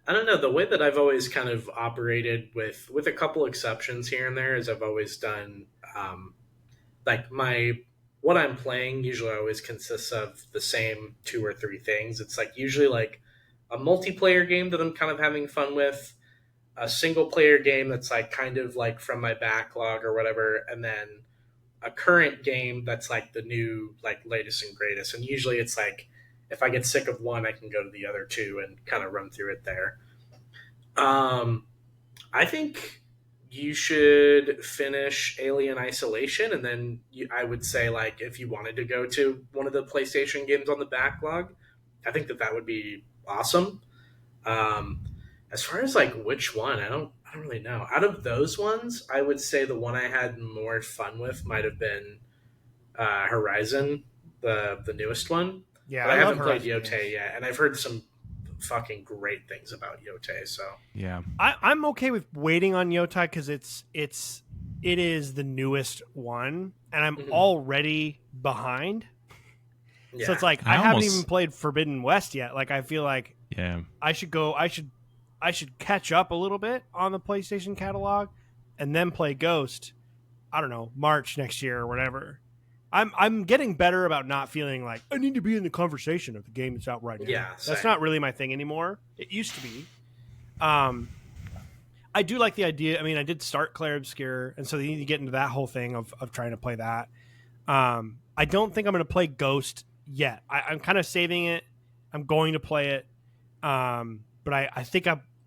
I don't know. The way that I've always kind of operated, with a couple exceptions here and there, is I've always done like what I'm playing usually always consists of the same 2 or 3 things. It's like usually like a multiplayer game that I'm kind of having fun with, a single player game that's like kind of like from my backlog or whatever, and then a current game that's like the new, like latest and greatest. And usually it's like if I get sick of one, I can go to the other 2 and kind of run through it there. I think you should finish Alien Isolation, and then I would say, like, if you wanted to go to one of the PlayStation games on the backlog, I think that would be awesome. As far as like which one, I don't really know. Out of those ones, I would say the one I had more fun with might have been Horizon, the newest one. Yeah, but I haven't played Yotei yet, and I've heard some fucking great things about Yotei. So yeah, I'm okay with waiting on Yotei because it is the newest one, and I'm already behind. Yeah. So it's like I haven't even played Forbidden West yet. Like I feel like I should catch up a little bit on the PlayStation catalog, and then play Ghost. I don't know, March next year or whatever. I'm getting better about not feeling like I need to be in the conversation of the game that's out right now. Yeah, that's not really my thing anymore. It used to be. I do like the idea. I mean, I did start Clair Obscure, and so you need to get into that whole thing of trying to play that. I don't think I'm going to play Ghost yet. I'm kind of saving it. I'm going to play it, but I think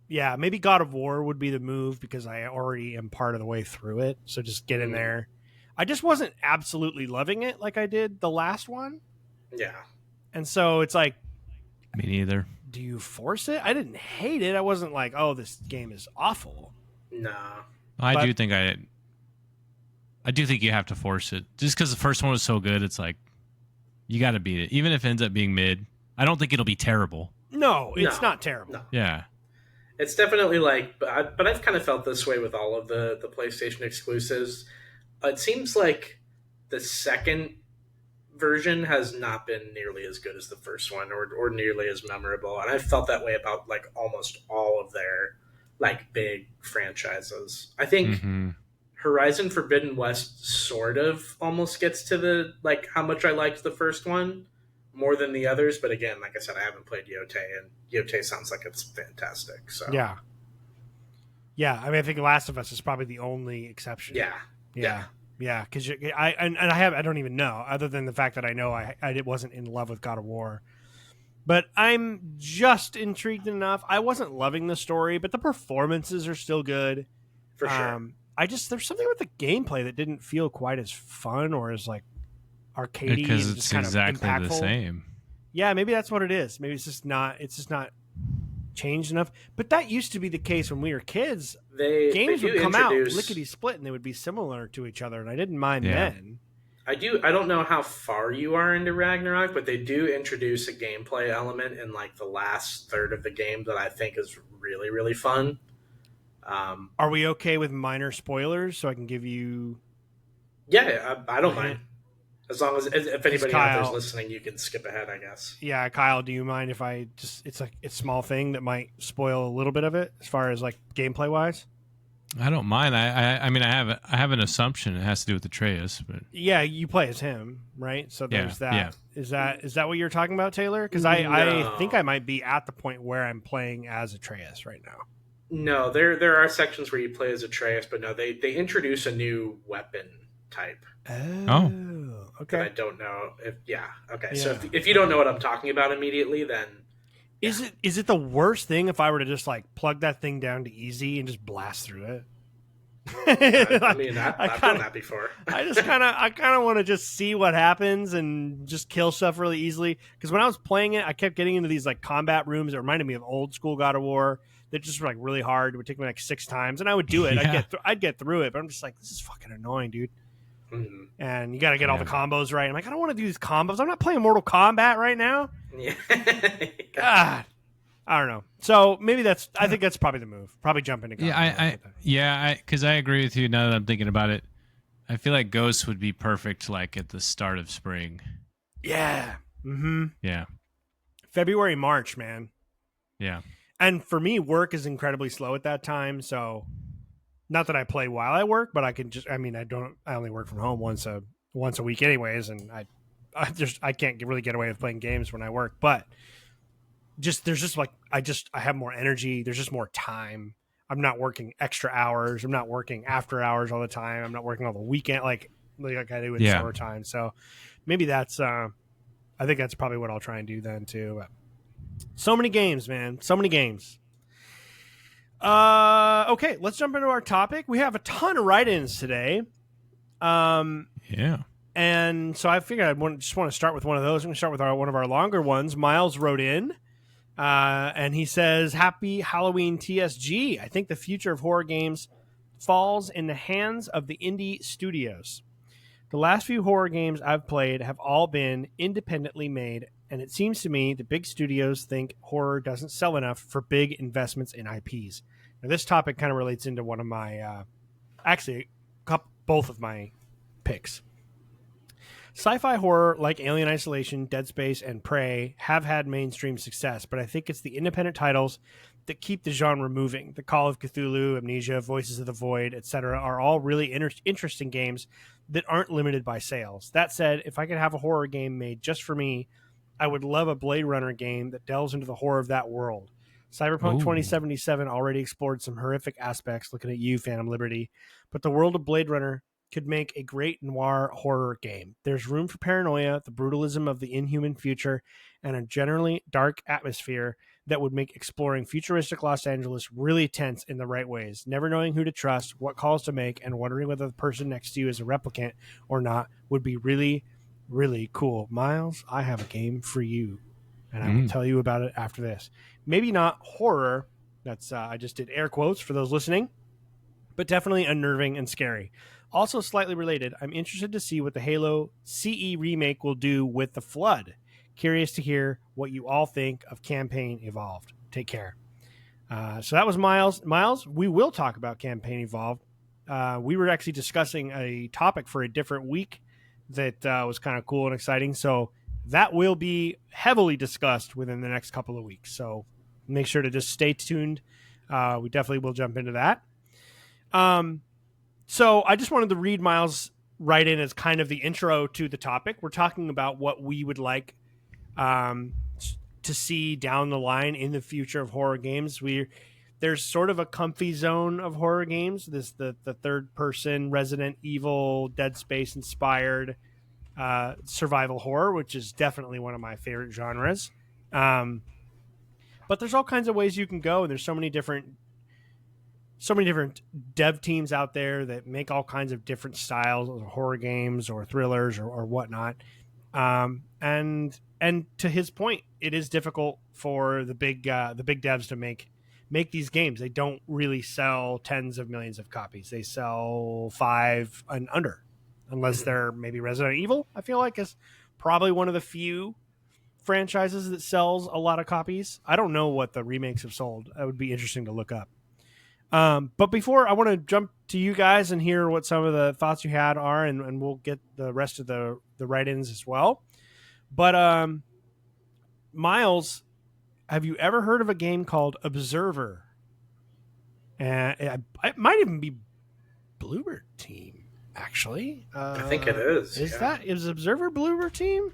maybe God of War would be the move because I already am part of the way through it. So just get in there. I just wasn't absolutely loving it like I did the last one. Yeah. And so it's like... Me neither. Do you force it? I didn't hate it. I wasn't like, oh, this game is awful. No. I do think you have to force it. Just because the first one was so good, it's like, you got to beat it. Even if it ends up being mid, I don't think it'll be terrible. No, it's not terrible. No. Yeah. It's definitely like... But I've kind of felt this way with all of the PlayStation exclusives. It seems like the second version has not been nearly as good as the first one, or nearly as memorable. And I've felt that way about like almost all of their like big franchises. I think Horizon Forbidden West sort of almost gets to the like how much I liked the first one more than the others. But again, like I said, I haven't played Yotei, and Yotei sounds like it's fantastic. So yeah. I mean, I think Last of Us is probably the only exception. Yeah, because I don't even know, other than the fact that I know I wasn't in love with God of War, but I'm just intrigued enough. I wasn't loving the story, but the performances are still good. For sure. There's something with the gameplay that didn't feel quite as fun or as like arcadey, because and it's just kind exactly of impactful. The same. Yeah, maybe that's what it is. Maybe it's just not changed enough. But that used to be the case when we were kids. Games would come out lickety split and they would be similar to each other, and I didn't mind then. I don't know how far you are into Ragnarok, but they do introduce a gameplay element in like the last third of the game that I think is really, really fun. Are we okay with minor spoilers so I can give you... Yeah, I don't mind. As long as if anybody out there's listening, you can skip ahead, I guess. Yeah, Kyle, do you mind if I just... It's a small thing that might spoil a little bit of it as far as like gameplay wise? I don't mind. I mean, I have an assumption. It has to do with Atreus, but yeah, you play as him, right? So there's that. Yeah. Is that what you're talking about, Taylor? Because I think I might be at the point where I'm playing as Atreus right now. No, there are sections where you play as Atreus, but no, they introduce a new weapon type. Oh, okay. I don't know if okay. Yeah. So if you don't know what I'm talking about immediately, then is it the worst thing if I were to just like plug that thing down to easy and just blast through it? I mean, I've done that before. I kind of want to just see what happens and just kill stuff really easily. Because when I was playing it, I kept getting into these like combat rooms that reminded me of old school God of War. That just were like really hard. It would take me like 6 times, and I would do it. Yeah. I'd get through it, but I'm just like, this is fucking annoying, dude. Mm-hmm. And you got to get all the combos right. I'm like, I don't want to do these combos. I'm not playing Mortal Kombat right now. Yeah. God. I don't know. So maybe I think that's probably the move. Probably jump into God. Because I agree with you now that I'm thinking about it. I feel like Ghost would be perfect like at the start of spring. Yeah. Mm-hmm. Yeah. February, March, man. Yeah. And for me, work is incredibly slow at that time. So not that I play while I work, but I only work from home once a week anyways. And I can't really get away with playing games when I work, but I have more energy. There's just more time. I'm not working extra hours. I'm not working after hours all the time. I'm not working all the weekend like I do in summertime. So maybe that's I think that's probably what I'll try and do then too. But so many games, man. So many games. Okay, let's jump into our topic. We have a ton of write-ins today. Yeah. And so I figured I just want to start with one of those. I'm going to start with one of our longer ones. Miles wrote in. And he says, Happy Halloween TSG. I think the future of horror games falls in the hands of the indie studios. The last few horror games I've played have all been independently made, and it seems to me the big studios think horror doesn't sell enough for big investments in IPs. Now, this topic kind of relates into one of my, both of my picks. Sci-fi horror like Alien Isolation, Dead Space, and Prey have had mainstream success, but I think it's the independent titles that keep the genre moving. The Call of Cthulhu, Amnesia, Voices of the Void, etc. are all really interesting games that aren't limited by sales. That said, if I could have a horror game made just for me, I would love a Blade Runner game that delves into the horror of that world. Cyberpunk 2077 already explored some horrific aspects, looking at you, Phantom Liberty, but the world of Blade Runner could make a great noir horror game. There's room for paranoia, the brutalism of the inhuman future, and a generally dark atmosphere that would make exploring futuristic Los Angeles really tense in the right ways. Never knowing who to trust, what calls to make, and wondering whether the person next to you is a replicant or not would be really, really cool. Miles, I have a game for you, and I will tell you about it after this. Maybe not horror. That's I just did air quotes for those listening, but definitely unnerving and scary. Also slightly related, I'm interested to see what the Halo CE remake will do with the Flood. Curious to hear what you all think of Campaign Evolved. Take care. So that was Miles. Miles, we will talk about Campaign Evolved. We were actually discussing a topic for a different week that was kind of cool and exciting. So that will be heavily discussed within the next couple of weeks. So make sure to just stay tuned. We definitely will jump into that. So I just wanted to read Miles' write-in as kind of the intro to the topic. We're talking about what we would like to see down the line in the future of horror games. There's sort of a comfy zone of horror games. The third-person Resident Evil, Dead Space inspired survival horror, which is definitely one of my favorite genres. But there's all kinds of ways you can go, and there's so many different dev teams out there that make all kinds of different styles of horror games or thrillers or whatnot. And to his point, it is difficult for the big devs to make these games. They don't really sell tens of millions of copies. They sell 5 and under, unless they're maybe Resident Evil. I feel like is probably one of the few franchises that sells a lot of copies. I don't know what the remakes have sold. That would be interesting to look up. But before, I want to jump to you guys and hear what some of the thoughts you had are, and we'll get the rest of the write-ins as well. But Miles, have you ever heard of a game called Observer? And it might even be Bloober Team, actually. I think it is. Is Observer Bloober Team?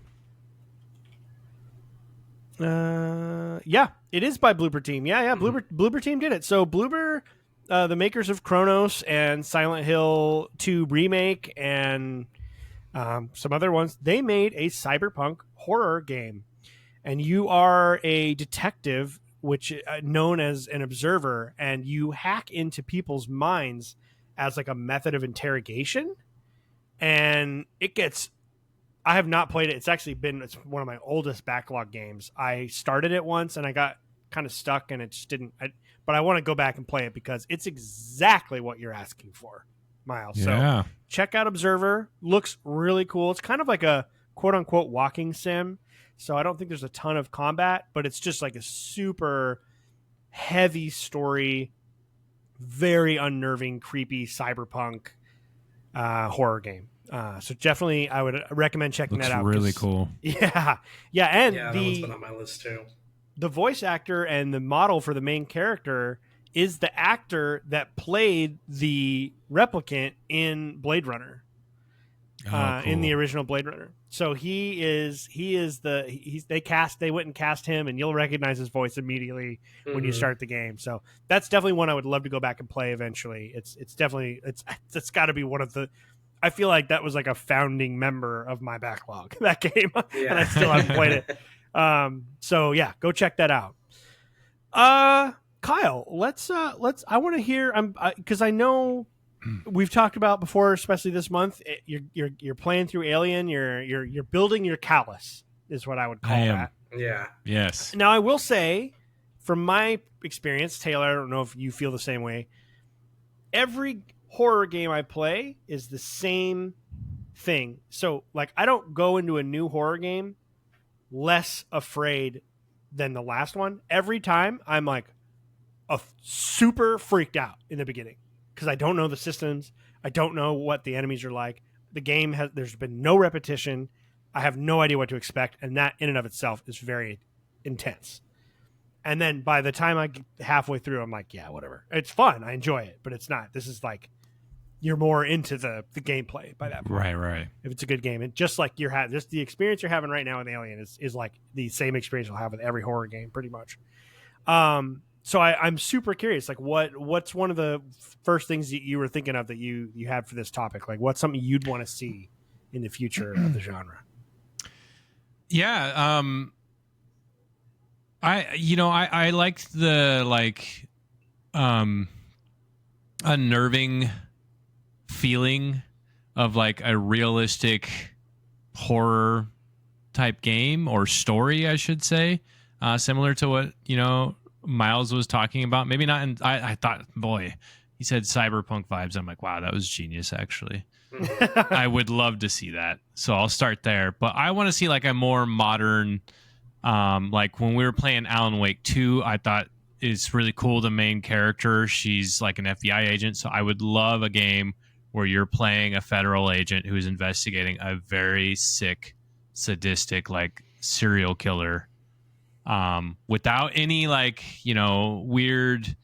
Yeah, it is by Bloober Team. Yeah, Bloober Team did it. So Bloober, the makers of Chronos and Silent Hill 2 Remake and some other ones, they made a cyberpunk horror game. And you are a detective, which known as an observer, and you hack into people's minds as like a method of interrogation, and I have not played it. It's one of my oldest backlog games. I started it once and I got kind of stuck and it just didn't. But I want to go back and play it because it's exactly what you're asking for, Miles. Yeah. So check out Observer. Looks really cool. It's kind of like a quote unquote walking sim. So I don't think there's a ton of combat, but it's just like a super heavy story, very unnerving, creepy cyberpunk horror game. So definitely, I would recommend checking Looks that out. Really cool. Yeah, and that one's been on my list too. The voice actor and the model for the main character is the actor that played the replicant in Blade Runner, Cool. in the original Blade Runner. So they went and cast him, and you'll recognize his voice immediately when you start the game. So that's definitely one I would love to go back and play eventually. It's definitely it's got to be one of the. I feel like that was like a founding member of my backlog, that game, and I still haven't played it. So yeah, go check that out. Kyle, let's I want to hear, because I know we've talked about before, especially this month, you're playing through Alien, you're building your callus is what I would call that. Yeah. Yes. Now I will say, from my experience, Taylor, I don't know if you feel the same way. Every horror game I play is the same thing. So like, I don't go into a new horror game less afraid than the last one. Every time I'm like super freaked out in the beginning because I don't know the systems. I don't know what the enemies are like. The game there's been no repetition. I have no idea what to expect. And that in and of itself is very intense. And then by the time I get halfway through, I'm like, yeah, whatever. It's fun. I enjoy it, but it's not. This is like, you're more into the gameplay by that point. Right. If it's a good game. And just like just the experience you're having right now with Alien is like the same experience you'll have with every horror game, pretty much. So I'm super curious, like what's one of the first things that you were thinking of that you had for this topic? Like what's something you'd want to see in the future of the genre? Yeah. I liked the unnerving feeling of like a realistic horror type game or story, I should say, similar to what Miles was talking about. Maybe not. I thought, boy, he said cyberpunk vibes. I'm like, wow, that was genius. Actually, I would love to see that. So I'll start there. But I want to see like a more modern, like when we were playing Alan Wake 2, I thought it's really cool. The main character, she's like an FBI agent. So I would love a game where you're playing a federal agent who's investigating a very sick, sadistic, like serial killer, without any like, weird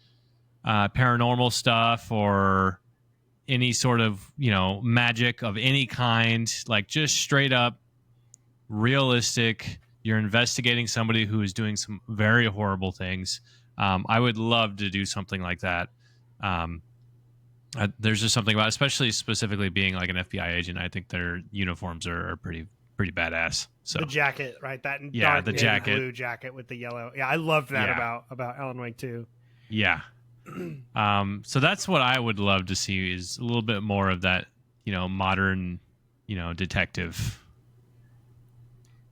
paranormal stuff or any sort of, magic of any kind, like just straight up realistic. You're investigating somebody who is doing some very horrible things. I would love to do something like that. There's just something about, especially specifically being like an FBI agent. I think their uniforms are pretty badass. So the jacket, right? That dark the jacket, blue jacket with the yellow. Yeah, I love that about Alan Wake 2. Yeah. So that's what I would love to see, is a little bit more of that, modern, detective.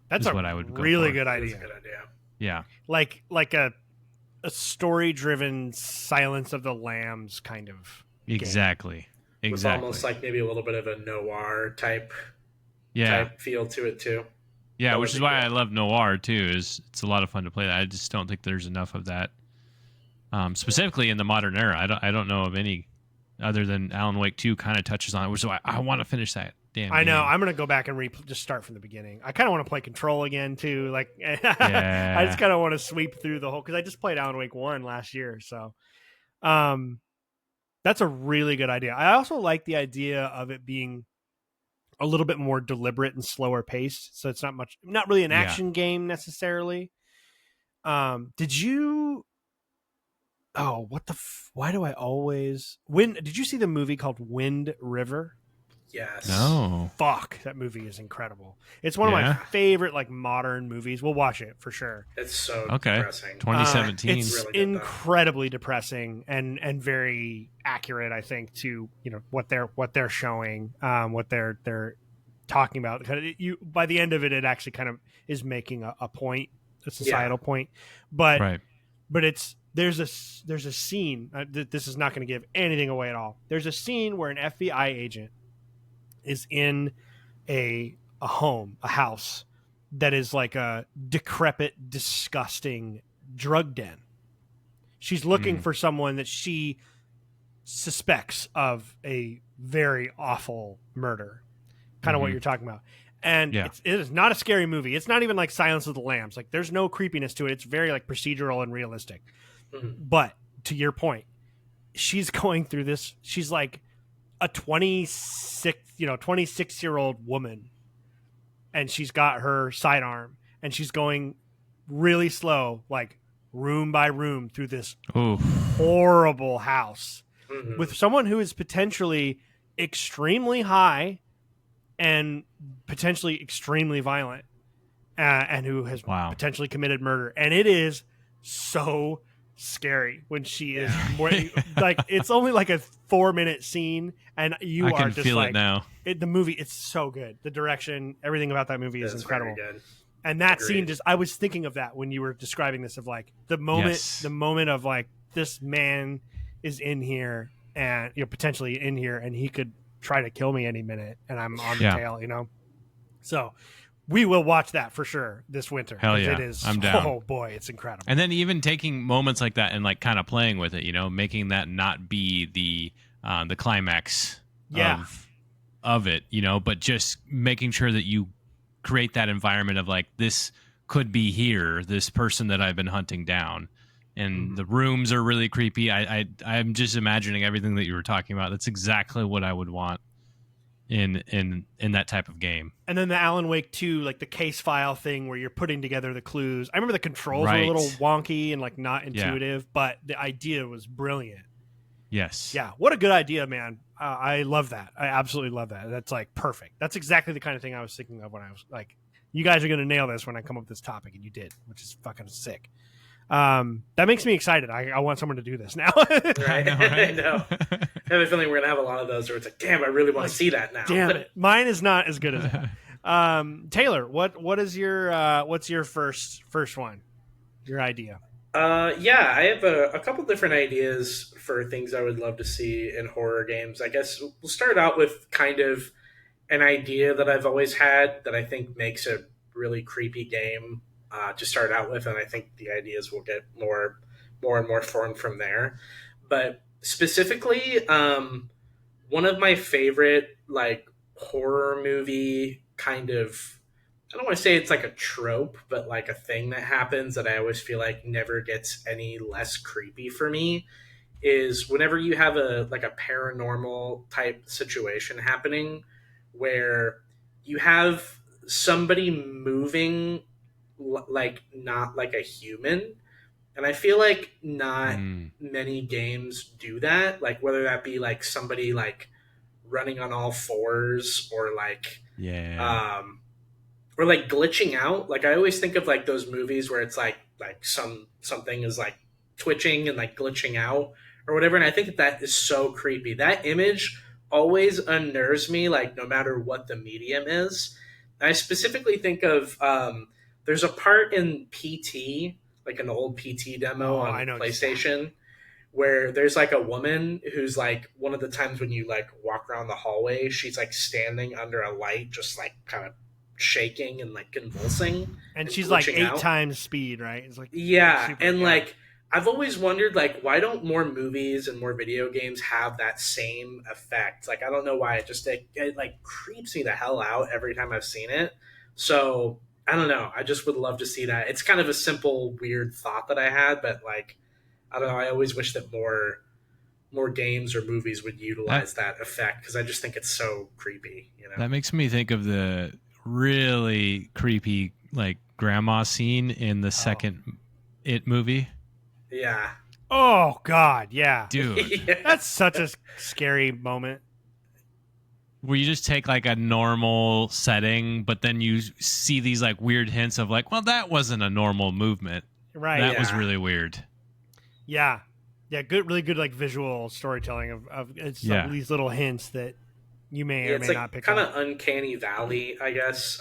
That's what I would go really for. good idea. That's a good idea. Yeah. Like a story-driven Silence of the Lambs kind of Exactly. game. With almost like maybe a little bit of a noir type feel to it too. Yeah, which is why I love noir too. Is it's a lot of fun to play that. I just don't think there's enough of that, specifically in the modern era. I don't know of any other than Alan Wake 2 kind of touches on it, which is why I want to finish that. Damn. I know. Game. I'm gonna go back and just start from the beginning. I kind of want to play Control again too. Like, yeah. I just kind of want to sweep through the whole, because I just played Alan Wake 1 last year. So, that's a really good idea. I also like the idea of it being a little bit more deliberate and slower paced. So it's not really an action game necessarily. Did you? Oh, why do I always did you see the movie called Wind River? Yes. No. Fuck, that movie is incredible. It's one of my favorite like modern movies. We'll watch it for sure. It's so depressing. 2017. It's really good, incredibly depressing and very accurate, I think, to what they're showing, what they're talking about. You by the end of it actually kind of is making a point, a societal point, but there's a scene. This is not going to give anything away at all. There's a scene where an FBI agent is in a home, a house that is like a decrepit, disgusting drug den. She's looking for someone that she suspects of a very awful murder, kind of what you're talking about. And it is not a scary movie. It's not even like Silence of the Lambs. Like there's no creepiness to it. It's very like procedural and realistic. But to your point, she's going through this. She's like a 26-year-old woman, and she's got her sidearm, and she's going really slow, like room by room through this horrible house with someone who is potentially extremely high and potentially extremely violent, and who has potentially committed murder. And it is so scary when she is more like, it's only like a 4-minute scene, and I can just feel like, it now. The movie, it's so good. The direction, everything about that movie is incredible. And that scene, I was thinking of that when you were describing this, of like the moment of like, this man is in here and potentially in here, and he could try to kill me any minute, and I'm on the tail, So we will watch that for sure this winter. Hell yeah. It is, I'm down. Oh boy, it's incredible. And then even taking moments like that and like kind of playing with it, making that not be the climax of it, but just making sure that you create that environment of like, this could be here, this person that I've been hunting down. And the rooms are really creepy. I'm just imagining everything that you were talking about. That's exactly what I would want in that type of game. And then the Alan Wake 2, like the case file thing where you're putting together the clues. I remember the controls were a little wonky and like not intuitive, but the idea was brilliant. Yes. Yeah. What a good idea, man. I love that. I absolutely love that. That's like perfect. That's exactly the kind of thing I was thinking of when I was like, you guys are going to nail this when I come up with this topic, and you did, which is fucking sick. That makes me excited. I want someone to do this now. Right. I know. I have a feeling we're gonna have a lot of those where it's like, damn, I really want to see that now. Damn it, mine is not as good as that. Taylor, what is your what's your first one? Your idea? Yeah, I have a couple different ideas for things I would love to see in horror games. I guess we'll start out with kind of an idea that I've always had that I think makes a really creepy game to start out with, and I think the ideas will get more and more formed from there. But specifically, one of my favorite like horror movie kind of, I don't want to say it's like a trope, but like a thing that happens that I always feel like never gets any less creepy for me, is whenever you have a paranormal type situation happening where you have somebody moving like not like a human. And I feel like not many games do that, like whether that be like somebody like running on all fours or like or like glitching out. Like I always think of like those movies where it's like something is like twitching and like glitching out or whatever, and I think that is so creepy. That image always unnerves me, like no matter what the medium is. And I specifically think of there's a part in PT, like an old PT demo on PlayStation, where there's like a woman who's like, one of the times when you like walk around the hallway, she's like standing under a light, just like kind of shaking and like convulsing. And she's like 8 times speed, right? It's like, yeah. And like, I've always wondered, like, why don't more movies and more video games have that same effect? Like, I don't know why. It like creeps me the hell out every time I've seen it. So I don't know. I just would love to see that. It's kind of a simple, weird thought that I had, but like, I don't know. I always wish that more games or movies would utilize that effect, because I just think it's so creepy. That makes me think of the really creepy like grandma scene in the second It movie. Yeah. Oh God, yeah, dude, That's such a scary moment. where you just take like a normal setting, but then you see these like weird hints of like, well, that wasn't a normal movement. Right. That was really weird. Yeah. Yeah. Good, really good, like visual storytelling of it's these little hints that you may or may not pick up. It's kind of uncanny valley, I guess.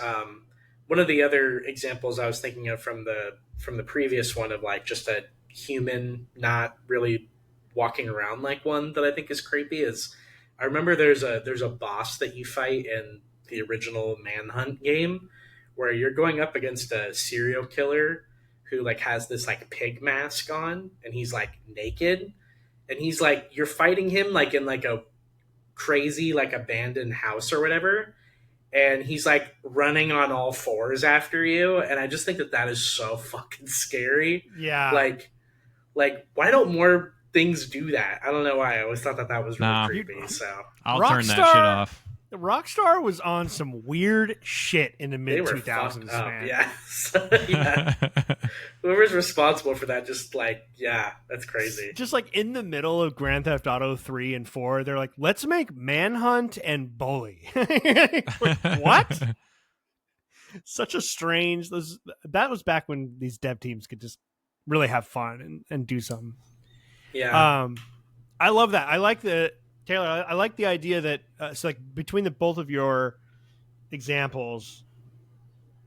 One of the other examples I was thinking of from the previous one of like just a human not really walking around like one that I think is creepy is I remember there's a boss that you fight in the original Manhunt game where you're going up against a serial killer who like has this like pig mask on and he's like naked and he's like you're fighting him like in like a crazy like abandoned house or whatever and he's like running on all fours after you and I just think that is so fucking scary. Like why don't more things do that? I don't know why. I always thought that was really creepy. So I'll turn that shit off. Rockstar was on some weird shit in the mid 2000s, man. Yeah. Whoever's responsible for that, just like, that's crazy. Just like in the middle of Grand Theft Auto 3 and 4, they're like, let's make Manhunt and Bully. Like, what? Such a strange. That was back when these dev teams could just really have fun and do something. Yeah. I love that. I like Taylor, I like the idea that so like between the both of your examples,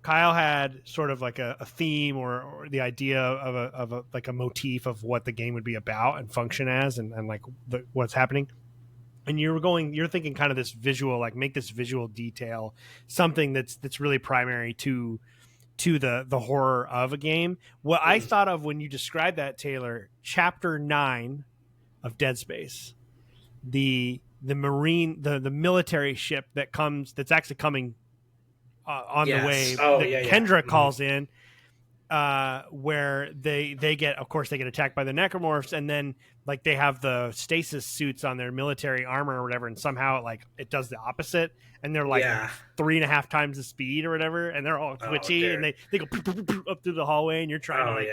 Kyle had sort of like a theme or the idea of a like a motif of what the game would be about and function as and like what's happening. And you're thinking kind of this visual, like make this visual detail something that's really primary to the horror of a game. What I thought of when you described that, Taylor, Chapter 9 of Dead Space. The marine the military ship that's actually coming on the way Kendra calls in where they get attacked by the necromorphs and then like they have the stasis suits on their military armor or whatever and somehow it does the opposite and they're like 3.5 times the speed or whatever and they're all twitchy and they go up through the hallway and you're trying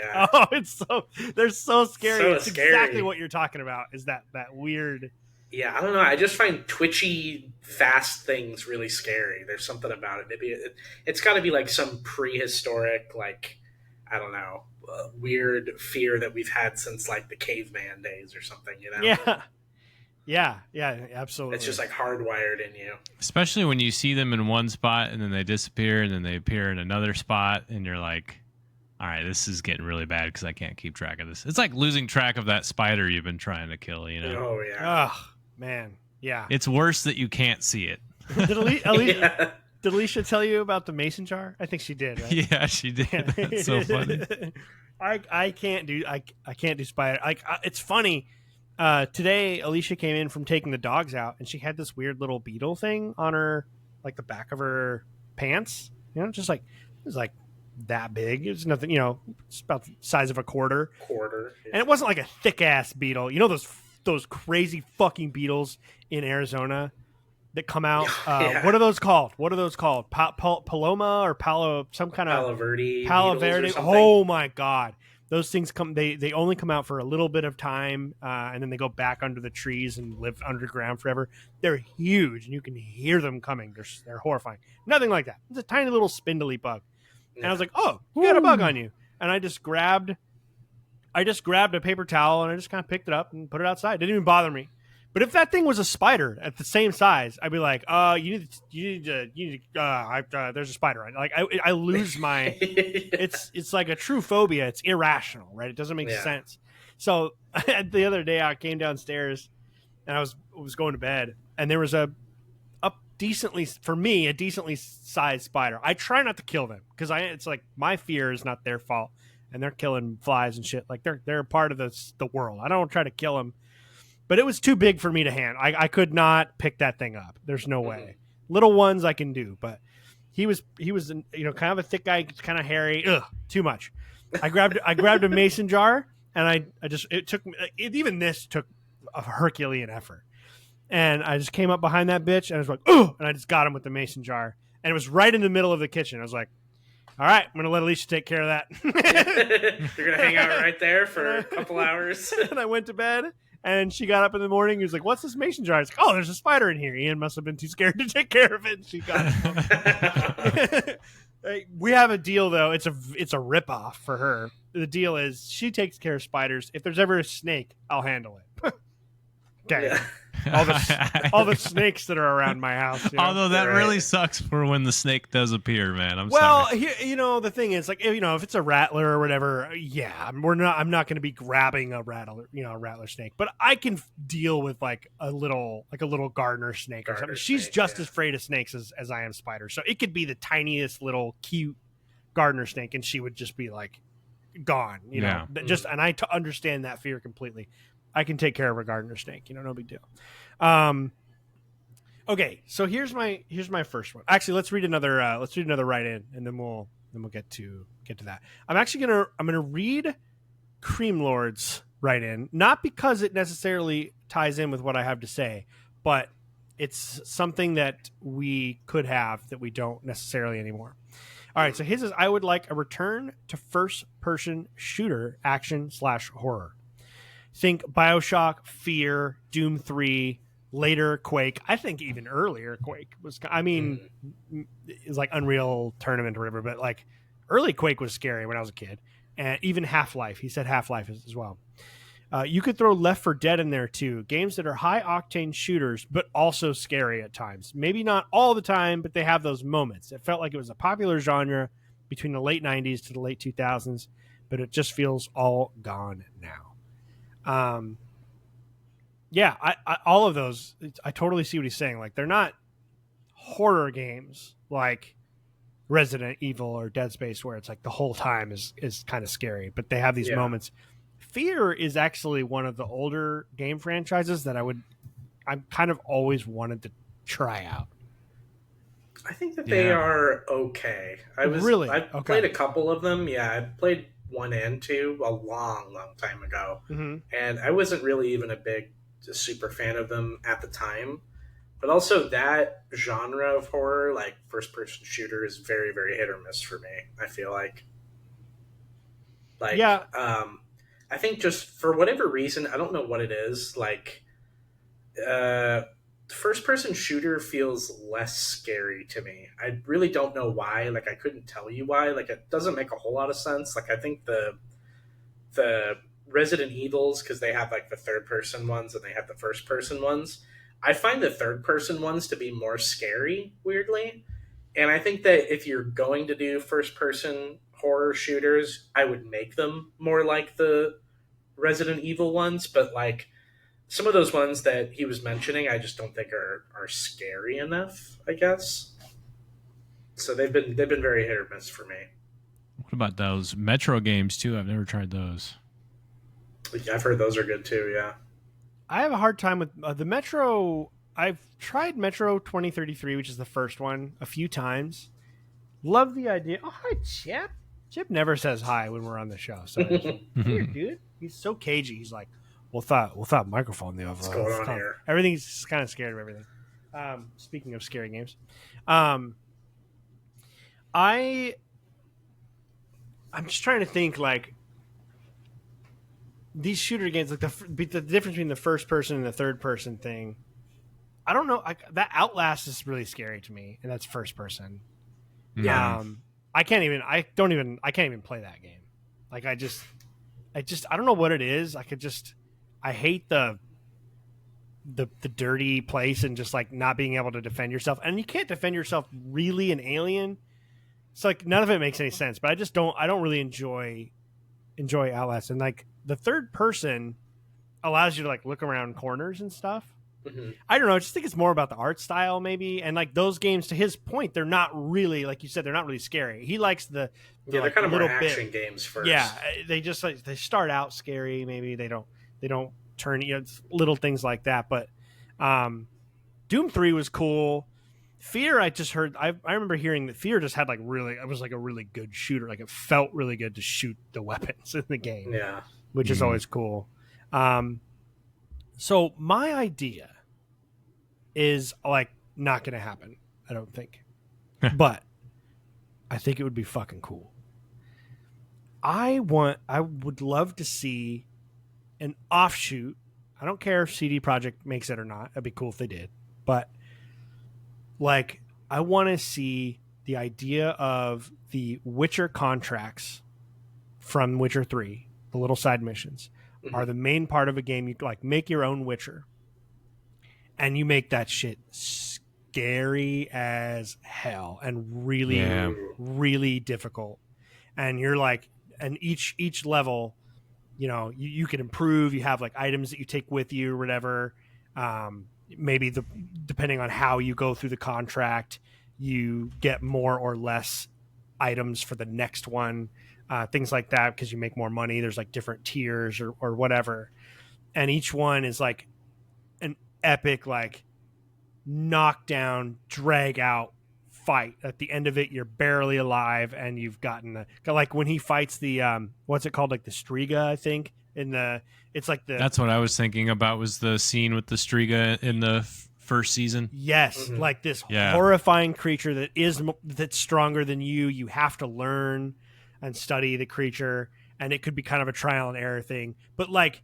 they're so scary. It's scary. Exactly what you're talking about is that weird. Yeah, I don't know. I just find twitchy, fast things really scary. There's something about it. Maybe it's got to be like some prehistoric, like, I don't know, weird fear that we've had since like the caveman days or something, you know? Yeah, absolutely. It's just like hardwired in you. Especially when you see them in one spot and then they disappear and then they appear in another spot and you're like, all right, this is getting really bad because I can't keep track of this. It's like losing track of that spider you've been trying to kill, you know? Oh, yeah. Oh, man. Yeah. It's worse that you can't see it. Did Alicia tell you about the mason jar? I think she did, right? Yeah, she did. That's so funny. I can't do spider. It's funny. Today, Alicia came in from taking the dogs out, and she had this weird little beetle thing on her, like the back of her pants. You know, just like it was like that big. It's nothing. You know, it's about the size of a quarter. And it wasn't like a thick ass beetle. You know those crazy fucking beetles in Arizona that come out. What are those called? Paloma or Palo? Some kind of Palo Verde. Oh my god. Those things come. They only come out for a little bit of time, and then they go back under the trees and live underground forever. They're huge, and you can hear them coming. They're horrifying. Nothing like that. It's a tiny little spindly bug, and I was like, "Oh, you got a bug on you!" And I just grabbed a paper towel and I just kind of picked it up and put it outside. It didn't even bother me. But if that thing was a spider at the same size, I'd be like, you need to, there's a spider. Like I lose my, it's like a true phobia. It's irrational, right? It doesn't make sense. So the other day I came downstairs and I was going to bed and there was a decently sized spider. I try not to kill them because it's like my fear is not their fault and they're killing flies and shit. Like they're a part of the world. I don't try to kill them. But it was too big for me to handle. I could not pick that thing up. There's no way. Little ones I can do, but he was kind of a thick guy, kind of hairy. Ugh, too much. I grabbed a mason jar and even this took a Herculean effort. And I just came up behind that bitch and I was like, oh, and I just got him with the mason jar. And it was right in the middle of the kitchen. I was like, all right, I'm going to let Alicia take care of that. You're going to hang out right there for a couple hours. And I went to bed. And she got up in the morning. He was like, "What's this mason jar?" I was like, "Oh, there's a spider in here." Ian must have been too scared to take care of it. And she got it. We have a deal though. It's a ripoff for her. The deal is she takes care of spiders. If there's ever a snake, I'll handle it. Okay. Yeah. All the snakes that are around my house. You know? Although that really sucks for when the snake does appear, man. I'm sorry. Well, the thing is, like, if it's a rattler or whatever, yeah, I'm not going to be grabbing a rattler snake, but I can deal with like a little gardener snake or something. She's just as afraid of snakes as I am spiders, so it could be the tiniest little cute gardener snake, and she would just be like gone. And I understand that fear completely. I can take care of a gardener snake, no big deal. Okay, so here's my first one. Actually, let's read another write-in, and then we'll get to that. I'm gonna read Cream Lord's write-in, not because it necessarily ties in with what I have to say, but it's something that we could have that we don't necessarily anymore. All right, so his is, I would like a return to first-person shooter action/horror. Think BioShock, Fear, Doom 3, later Quake. I think even earlier Quake was. It's like Unreal Tournament or whatever, but like early Quake was scary when I was a kid, and even Half-Life. He said Half-Life as well. You could throw Left 4 Dead in there too. Games that are high octane shooters, but also scary at times. Maybe not all the time, but they have those moments. It felt like it was a popular genre between the late 90s to the late 2000s, but it just feels all gone now. Yeah, I all of those, I totally see what he's saying. Like, they're not horror games like Resident Evil or Dead Space where it's like the whole time is kind of scary, but they have these moments. Fear is actually one of the older game franchises that I'm kind of always wanted to try out. I think that they are okay. I've played a couple of them. Yeah, I played 1 and 2 a long time ago, and I wasn't really even a big super fan of them at the time. But also that genre of horror, like first person shooter, is very, very hit or miss for me. I feel like I think just for whatever reason, I don't know what it is, like first person shooter feels less scary to me. I really don't know why. Like, I couldn't tell you why. Like, it doesn't make a whole lot of sense. Like, I think the Resident Evils, because they have like the third person ones and they have the first person ones, I find the third person ones to be more scary, weirdly. And I think that if you're going to do first person horror shooters, I would make them more like the Resident Evil ones, but like some of those ones that he was mentioning, I just don't think are scary enough, I guess. So they've been very hit or miss for me. What about those Metro games too? I've never tried those. I've heard those are good too. Yeah, I have a hard time with the Metro. I've tried Metro 2033, which is the first one, a few times. Love the idea. Oh, hi, Chip. Chip never says hi when we're on the show. So here, dude. He's so cagey. He's like, what's that microphone there? What's going on here? Everything's kind of scared of everything. Speaking of scary games, I'm just trying to think, like, these shooter games, like the difference between the first person and the third person thing. I don't know. That Outlast is really scary to me, and that's first person. Yeah. I can't even play that game. Like, I don't know what it is. I hate the dirty place and just like not being able to defend yourself. And you can't defend yourself really in Alien. It's like none of it makes any sense, but I don't really enjoy Outlast. And like the third person allows you to like look around corners and stuff. Mm-hmm. I don't know. I just think it's more about the art style, maybe. And like those games, to his point, they're not really, like you said, they're not really scary. He likes they're like kind of more action games first. Yeah, they just like they start out scary. Maybe they don't turn, it's little things like that. But Doom 3 was cool. Fear, I just heard. I remember hearing that Fear just had like really, it was like a really good shooter. Like it felt really good to shoot the weapons in the game. Yeah, which is always cool. So my idea is like not going to happen, I don't think. But I think it would be fucking cool. I would love to see an offshoot. I don't care if CD Projekt makes it or not. It'd be cool if they did. But like, I want to see the idea of the Witcher contracts from Witcher 3, the little side missions, are the main part of a game. You like make your own Witcher, and you make that shit scary as hell and really, really difficult. And you're like, and each level, you know, you can improve. You have like items that you take with you or whatever. Maybe depending on how you go through the contract, you get more or less items for the next one, things like that, because you make more money. There's like different tiers or whatever, and each one is like an epic, like knockdown, drag out fight. At the end of it, you're barely alive, and you've gotten like when he fights the what's it called, like the Striga, I think. It's like that's what I was thinking about, was the scene with the Striga in the first season. Yes, like this horrifying creature that's stronger than you. You have to learn and study the creature, and it could be kind of a trial and error thing, but like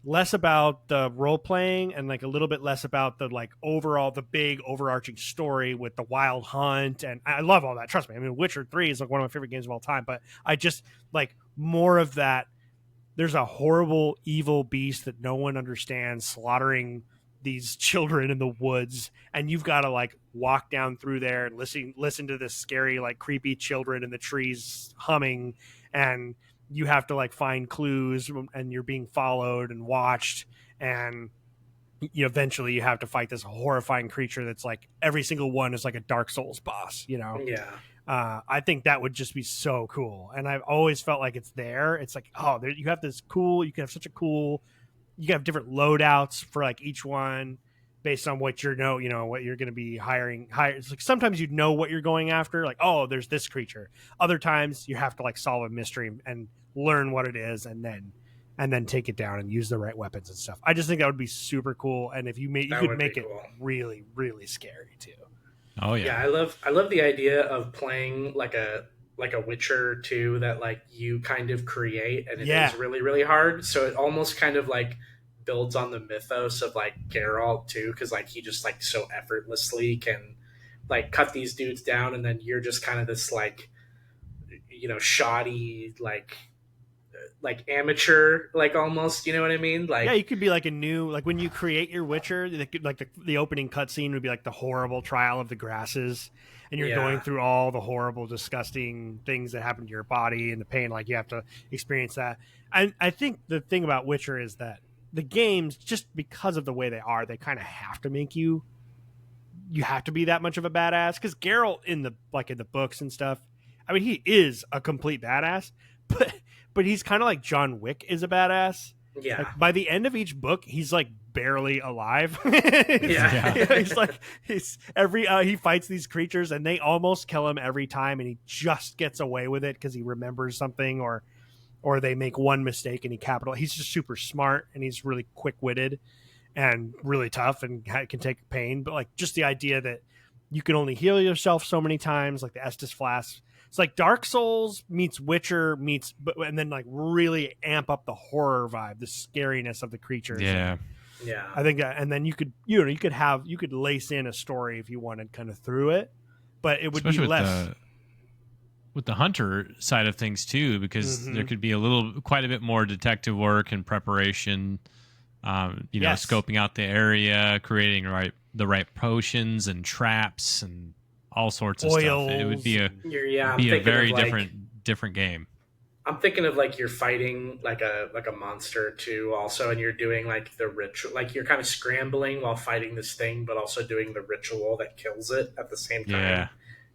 less about the role playing and like a little bit less about the like overall, the big overarching story with the wild hunt. And I love all that. Trust me. I mean, Witcher 3 is like one of my favorite games of all time, but I just like more of that. There's a horrible, evil beast that no one understands slaughtering these children in the woods, and you've got to like walk down through there and listen to this scary, like creepy children in the trees humming, and you have to like find clues, and you're being followed and watched, and eventually you have to fight this horrifying creature that's like every single one is like a Dark Souls boss, you know? Yeah. I think that would just be so cool. And I've always felt like it's there. It's like, oh, you have this cool, you can have such a cool, you can have different loadouts for like each one based on what what you're going to be hiring. It's like sometimes you know what you're going after. Like, oh, there's this creature. Other times you have to like solve a mystery and learn what it is, and then take it down and use the right weapons and stuff. I just think that would be super cool. And if you could make it cool. Really, really scary too. Oh yeah. Yeah, I love the idea of playing like a Witcher 2 that like you kind of create, and it is really, really hard. So it almost kind of like builds on the mythos of like Geralt too, because like he just like so effortlessly can like cut these dudes down, and then you're just kind of this like, you know, shoddy like amateur, like almost, you know what I mean? Like, yeah, you could be like a new, like when you create your Witcher, like the opening cutscene would be like the horrible trial of the grasses, and you're going through all the horrible, disgusting things that happen to your body and the pain. Like you have to experience that. And I think the thing about Witcher is that the games, just because of the way they are, they kind of have to make you have to be that much of a badass. Because Geralt in the books and stuff, I mean, he is a complete badass, but he's kind of like John Wick is a badass. Yeah. Like by the end of each book, he's like barely alive. He fights these creatures and they almost kill him every time, and he just gets away with it because he remembers something, or they make one mistake and he's just super smart, and he's really quick-witted and really tough and can take pain. But like just the idea that you can only heal yourself so many times, like the Estus flask. It's like Dark Souls meets Witcher and then like really amp up the horror vibe, the scariness of the creatures. Yeah. I think that, and then you could lace in a story if you wanted kind of through it, but it would especially be less with the hunter side of things too, because there could be quite a bit more detective work and preparation. Scoping out the area, creating the right potions and traps and all sorts of stuff. It would be a very different game. I'm thinking of like you're fighting like a monster too, also, and you're doing like the ritual, like you're kind of scrambling while fighting this thing, but also doing the ritual that kills it at the same time. Yeah.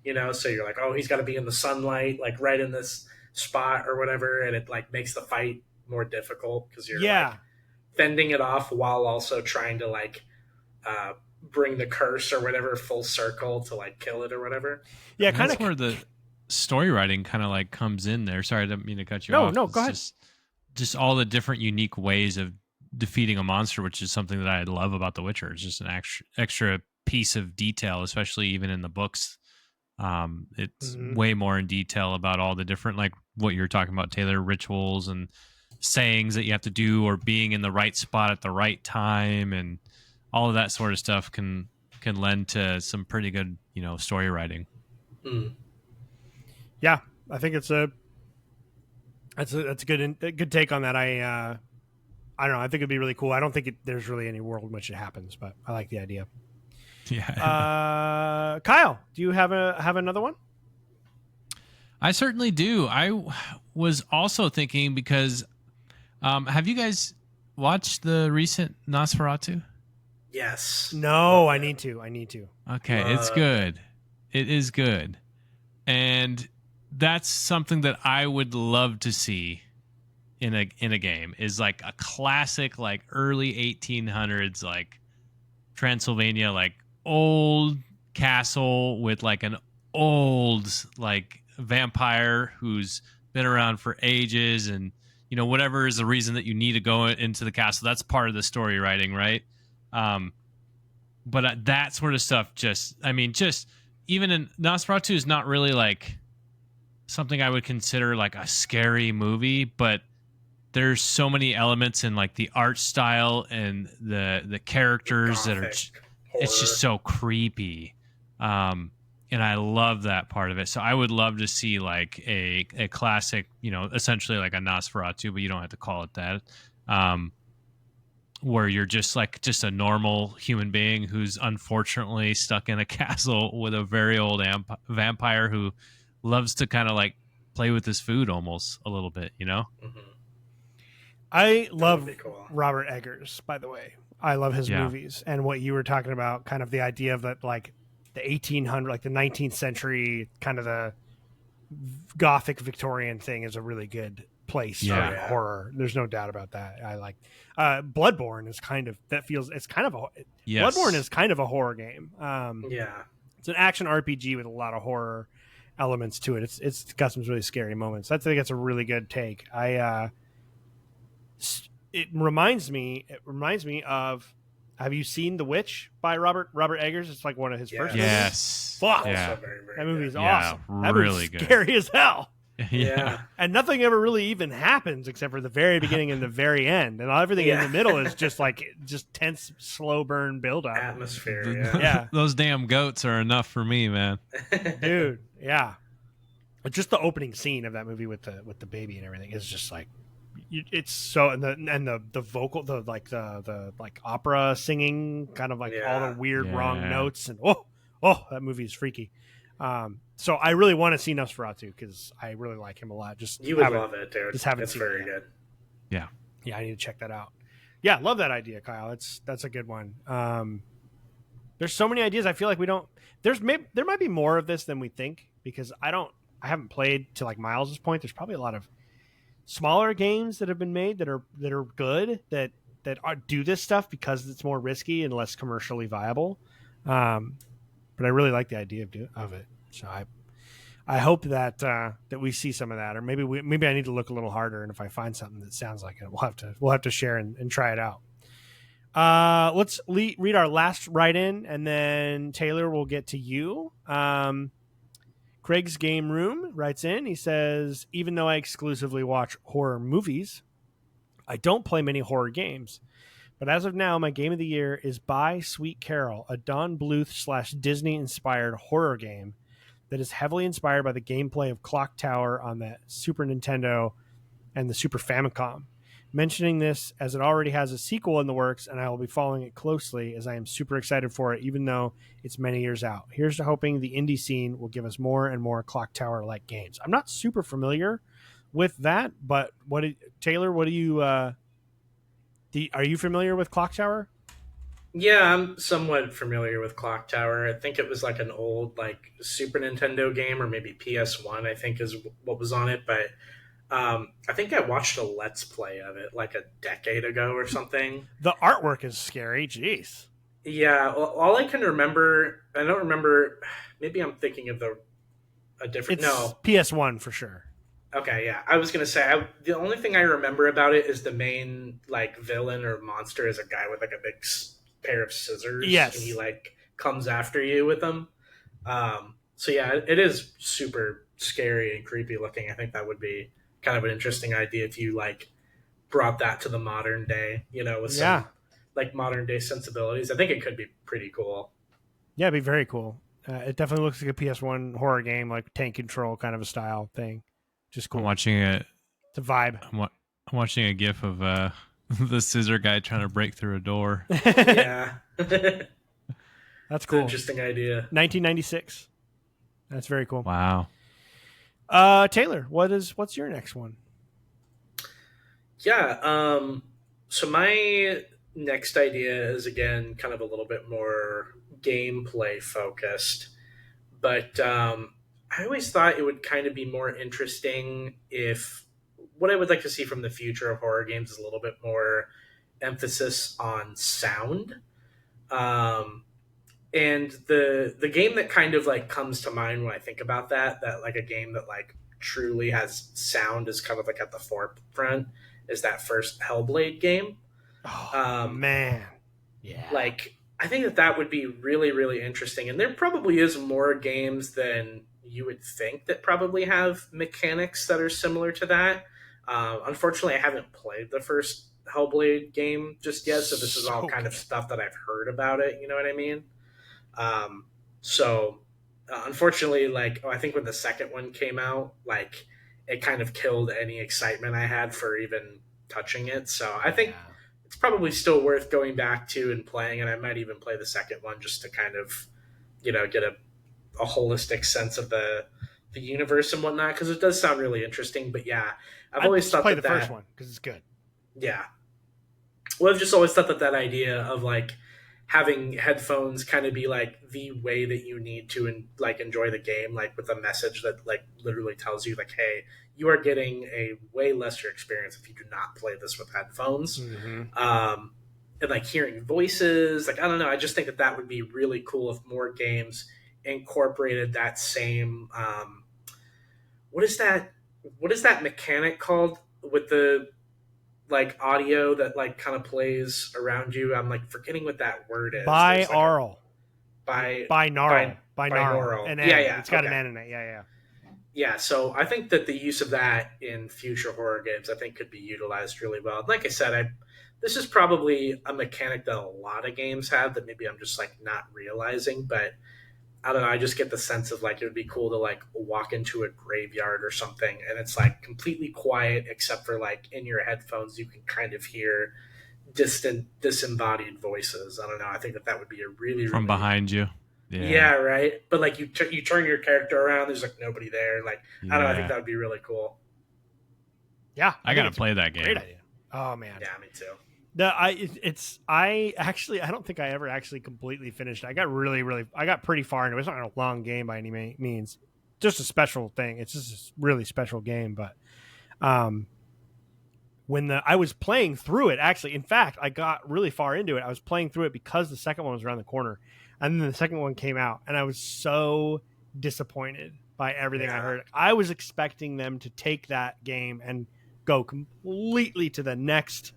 You know, so you're like, oh, he's got to be in the sunlight, like right in this spot or whatever, and it like makes the fight more difficult because you're like fending it off while also trying to like bring the curse or whatever full circle to like kill it or whatever. Yeah, kind of where the story writing kind of like comes in there. Sorry, I didn't mean to cut you off. No, go ahead. Just all the different unique ways of defeating a monster, which is something that I love about The Witcher. It's just an extra piece of detail, especially even in the books. It's way more in detail about all the different, like what you're talking about, Taylor, rituals and sayings that you have to do, or being in the right spot at the right time, and all of that sort of stuff can lend to some pretty good, story writing. Yeah, I think that's a good take on that. I don't know. I think it'd be really cool. I don't think there's really any world in which it happens, but I like the idea. Yeah. Kyle, do you have another one? I certainly do. I was also thinking, because have you guys watched the recent Nosferatu? Yes. No, I need to. Okay, it's good. It is good. And that's something that I would love to see in a game, is like a classic, like early 1800s, like Transylvania, like old castle with like an old like vampire who's been around for ages, and whatever is the reason that you need to go into the castle, that's part of the story writing, right? But that sort of stuff, just even in Nosferatu is not really like something I would consider like a scary movie, but there's so many elements in like the art style and the characters that are it's just so creepy. And I love that part of it. So I would love to see like a classic, essentially like a Nosferatu, but you don't have to call it that. Where you're just a normal human being who's unfortunately stuck in a castle with a very old vampire who loves to kind of like play with his food almost a little bit, Mm-hmm. I love Robert Eggers, by the way. I love his Yeah. movies, and what you were talking about, kind of the idea of that, like the 1800, like the 19th century, kind of the Gothic Victorian thing is a really good place for horror. There's no doubt about that. I like Bloodborne is kind of Bloodborne is kind of a horror game. It's an action RPG with a lot of horror elements to it. It's got some really scary moments. I think it's a really good take. It reminds me of, have you seen The Witch by Robert Eggers? It's like one of his first movies. Yes. Fuck. Yeah. Very, very that movie's good. awesome. That really movie's good. Scary as hell. Yeah. And nothing ever really even happens except for the very beginning and the very end. And everything in the middle is just tense, slow burn buildup. Atmosphere, yeah. Those damn goats are enough for me, man. Dude, yeah. But just the opening scene of that movie with the baby and everything is just like, it's so, and the vocal, the opera singing, kind of like all the weird wrong notes, and that movie is freaky. So I really want to see Nosferatu because I really like him a lot. You would love it, dude. Just haven't it's seen very it good. Yeah, I need to check that out. Yeah, love that idea, Kyle. That's a good one. There's so many ideas. I feel like we don't. There might be more of this than we think, because I haven't played to like Miles' point. There's probably a lot of smaller games that have been made that are good that do this stuff because it's more risky and less commercially viable. But I really like the idea of it. So I hope that we see some of that, or maybe I need to look a little harder, and if I find something that sounds like it, we'll have to share and try it out. Let's read our last write-in, and then Taylor will get to you. Craig's Game Room writes in. He says, even though I exclusively watch horror movies, I don't play many horror games. But as of now, my game of the year is By Sweet Carol, a Don Bluth / Disney-inspired horror game that is heavily inspired by the gameplay of Clock Tower on the Super Nintendo and the Super Famicom. Mentioning this as it already has a sequel in the works, and I will be following it closely as I am super excited for it, even though it's many years out. Here's to hoping the indie scene will give us more and more Clock Tower-like games. I'm not super familiar with that, but Taylor, what do you... are you familiar with Clock Tower? Yeah, I'm somewhat familiar with Clock Tower. I think it was like an old like Super Nintendo game, or maybe PS1, I think is what was on it, but... I think I watched a Let's Play of it like a decade ago or something. The artwork is scary. Jeez. Yeah, all I can remember, I don't remember. Maybe I'm thinking of a different. It's PS1 for sure. Okay, yeah. I was gonna say the only thing I remember about it is the main like villain or monster is a guy with like a big pair of scissors. Yes, and he like comes after you with them. So yeah, it is super scary and creepy looking. I think that would be kind of an interesting idea if you like brought that to the modern day, with some like modern day sensibilities. I think it could be pretty cool. Yeah, it'd be very cool. It definitely looks like a PS1 horror game, like tank control kind of a style thing. Just cool. I'm watching it. It's a vibe. I'm watching a GIF of the scissor guy trying to break through a door. Yeah. That's cool. Interesting idea. 1996. That's very cool. Wow. Taylor, what's your next one? Yeah. So my next idea is again kind of a little bit more gameplay focused, but I always thought it would kind of be more interesting if what I would like to see from the future of horror games is a little bit more emphasis on sound. And the game that kind of like comes to mind when I think about that like a game that like truly has sound is kind of like at the forefront is that first Hellblade game. Oh, man. Yeah. Like, I think that would be really, really interesting. And there probably is more games than you would think that probably have mechanics that are similar to that. Unfortunately, I haven't played the first Hellblade game just yet, so this is all kind of stuff that I've heard about it. You know what I mean? Unfortunately, like, I think when the second one came out, like, it kind of killed any excitement I had for even touching it. So I think it's probably still worth going back to and playing, and I might even play the second one just to kind of, get a holistic sense of the universe and whatnot, because it does sound really interesting. But yeah, I've always thought play the first one because it's good. Yeah. Well, I've just always thought that idea of like having headphones kind of be like the way that you need to like enjoy the game, like with a message that like literally tells you like, hey, you are getting a way lesser experience if you do not play this with headphones. Mm-hmm. And like hearing voices, like, I don't know, I just think that would be really cool if more games incorporated that same what is that mechanic called with the like audio that like kind of plays around you? I'm like forgetting what that word is. Binaural. Binaural. And yeah, it's got an N in it. Yeah, so I think that the use of that in future horror games, I think, could be utilized really well. Like I said, this is probably a mechanic that a lot of games have that maybe I'm just like not realizing, but I don't know. I just get the sense of like it would be cool to like walk into a graveyard or something, and it's like completely quiet except for like in your headphones you can kind of hear distant, disembodied voices. I don't know. I think that would be a really from behind you. Yeah, right. But like you turn your character around, there's like nobody there. Like I don't know. I think that would be really cool. Yeah, I gotta play that game. Great idea. Oh man. Yeah, me too. I don't think I ever actually completely finished. I got I got pretty far into it. It's not a long game by any means. Just a special thing. It's just a really special game. But when I was playing through it, actually, in fact, I got really far into it. I was playing through it because the second one was around the corner, and then the second one came out, and I was so disappointed by everything I heard. I was expecting them to take that game and go completely to the next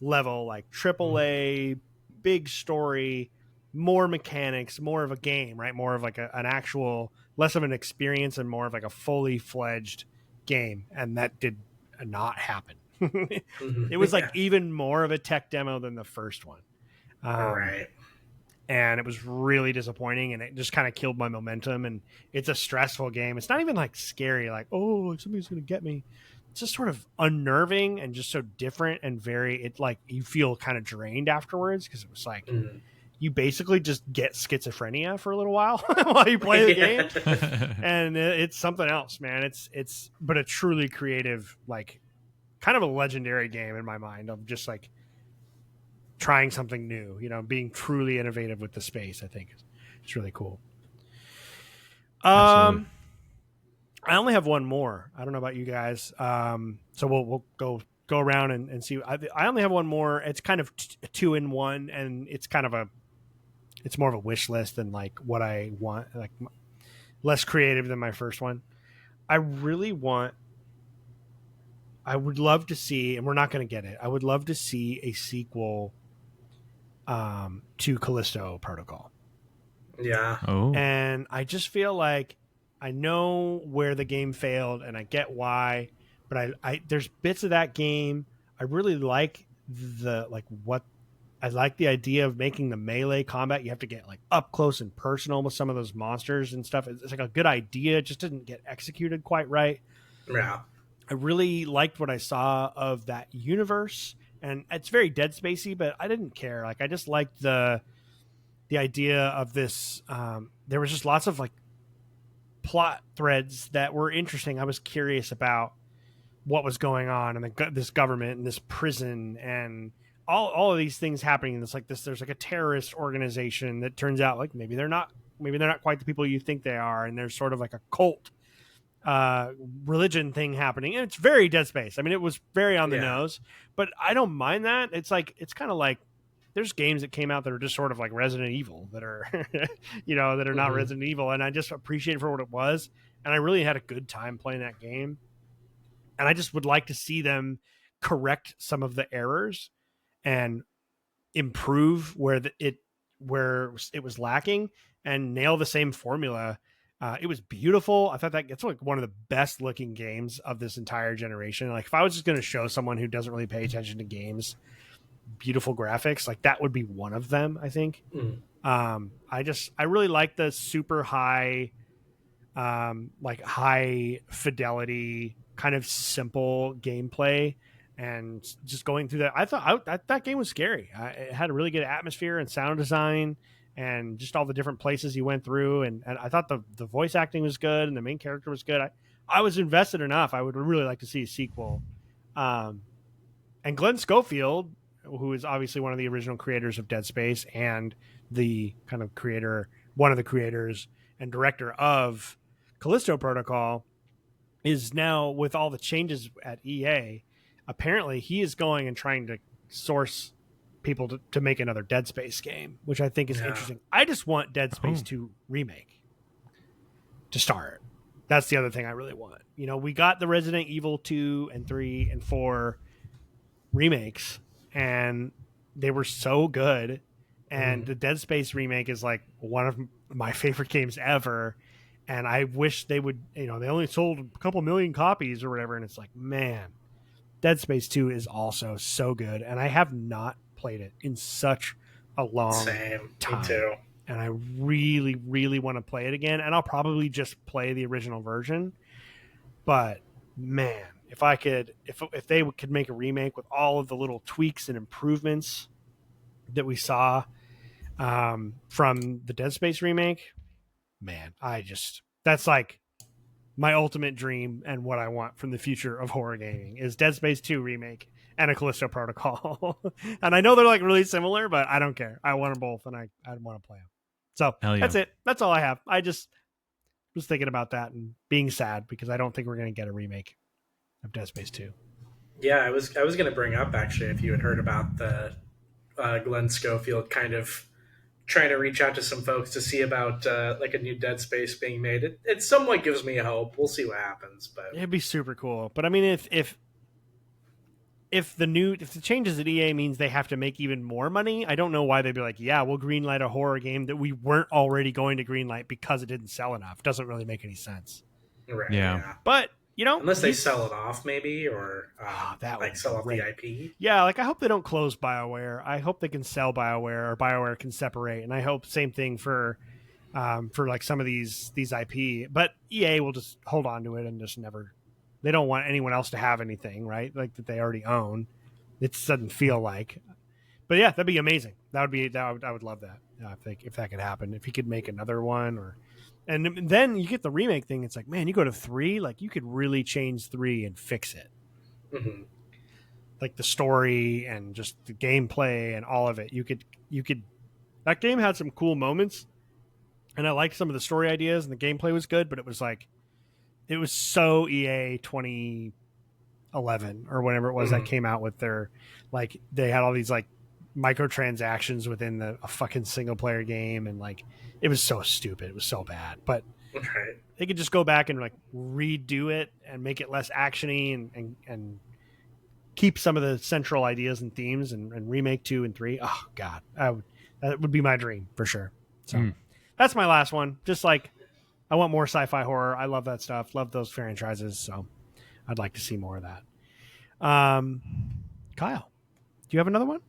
level, like AAA, big story, more mechanics, more of a game, right? More of like an actual, less of an experience and more of like a fully fledged game. And that did not happen. It was like even more of a tech demo than the first one. Right. And it was really disappointing, and it just kind of killed my momentum. And it's a stressful game. It's not even like scary, like, oh, somebody's going to get me. It's just sort of unnerving and just so different and like you feel kind of drained afterwards because it was like you basically just get schizophrenia for a little while while you play the game. And it's something else, man. It's but a truly creative, like kind of a legendary game in my mind of just like trying something new, being truly innovative with the space. I think it's really cool. Absolutely. I only have one more. I don't know about you guys. So we'll go around and see. I only have one more. It's kind of two in one, and it's more of a wish list than like what I want, like less creative than my first one. I would love to see, and we're not going to get it. I would love to see a sequel to Callisto Protocol. Yeah. Oh. And I just feel like I know where the game failed and I get why, but I there's bits of that game I really like I like the idea of making the melee combat. You have to get like up close and personal with some of those monsters and stuff. It's like a good idea. It just didn't get executed quite right. Yeah. I really liked what I saw of that universe, and it's very Dead Spacey, but I didn't care. Like, I just liked the idea of this. There was just lots of like plot threads that were interesting. I was curious about what was going on, and this government and this prison and all of these things happening. It's like this. There's like a terrorist organization that turns out like maybe they're not quite the people you think they are, and there's sort of like a cult religion thing happening, and it's very Dead Space. I mean, it was very on the nose, but I don't mind that. It's like, it's kind of like there's games that came out that are just sort of like Resident Evil that are that are not Resident Evil, and I just appreciate it for what it was, and I really had a good time playing that game, and I just would like to see them correct some of the errors and improve where it was lacking and nail the same formula. It was beautiful. I thought that it's like one of the best looking games of this entire generation. Like, if I was just going to show someone who doesn't really pay attention to games beautiful graphics, like that would be one of them, I think. I really like the super high like high fidelity kind of simple gameplay, and just going through that. I thought that game was scary. It had a really good atmosphere and sound design, and just all the different places you went through. And I thought the voice acting was good, and the main character was good. I was invested enough. I would really like to see a sequel. And Glenn Schofield, who is obviously one of the original creators of Dead Space and the kind of one of the creators and director of Callisto Protocol, is now, with all the changes at EA, apparently he is going and trying to source people to make another Dead Space game, which I think is interesting. I just want Dead Space 2 remake to start. That's the other thing I really want. We got the Resident Evil 2 and 3 and 4 remakes, and they were so good. And the Dead Space remake is like one of my favorite games ever. And I wish they would, they only sold a couple million copies or whatever. And it's like, man, Dead Space 2 is also so good. And I have not played it in such a long time. Me too. And I really, really want to play it again. And I'll probably just play the original version. But man, if they could make a remake with all of the little tweaks and improvements that we saw from the Dead Space remake, man, that's like my ultimate dream, and what I want from the future of horror gaming is Dead Space 2 remake and a Callisto Protocol. And I know they're like really similar, but I don't care. I want them both, and I want to play them. So that's it. That's all I have. I just was thinking about that and being sad because I don't think we're going to get a remake of Dead Space 2. Yeah, I was going to bring up, actually, if you had heard about the Glenn Schofield kind of trying to reach out to some folks to see about like a new Dead Space being made. It somewhat gives me hope. We'll see what happens, but it'd be super cool. But I mean, if the changes at EA means they have to make even more money, I don't know why they'd be like, yeah, we'll greenlight a horror game that we weren't already going to greenlight because it didn't sell enough. Doesn't really make any sense. Right. Yeah. But unless they sell it off, maybe, or that like sell off the IP. Yeah, like I hope they don't close BioWare. I hope they can sell BioWare, or BioWare can separate. And I hope same thing for like some of these IP. But EA will just hold on to it and just never. They don't want anyone else to have anything, right? Like that they already own. It doesn't feel like. But yeah, that'd be amazing. I would love that. If that could happen, if he could make another one, and then you get the remake thing. It's like, man, you go to 3, like you could really change 3 and fix it. Mm-hmm. Like the story and just the gameplay and all of it. You could. That game had some cool moments, and I liked some of the story ideas, and the gameplay was good. But it was so EA 2011 or whatever it was that came out with their, like, they had all these like microtransactions within a fucking single player game, and like it was so stupid. It was so bad. But they could just go back and like redo it and make it less actiony and keep some of the central ideas and themes and remake 2 and 3. Oh god, that would be my dream for sure. So that's my last one. Just like, I want more sci-fi horror. I love that stuff. Love those franchises. So I'd like to see more of that. Kyle, do you have another one?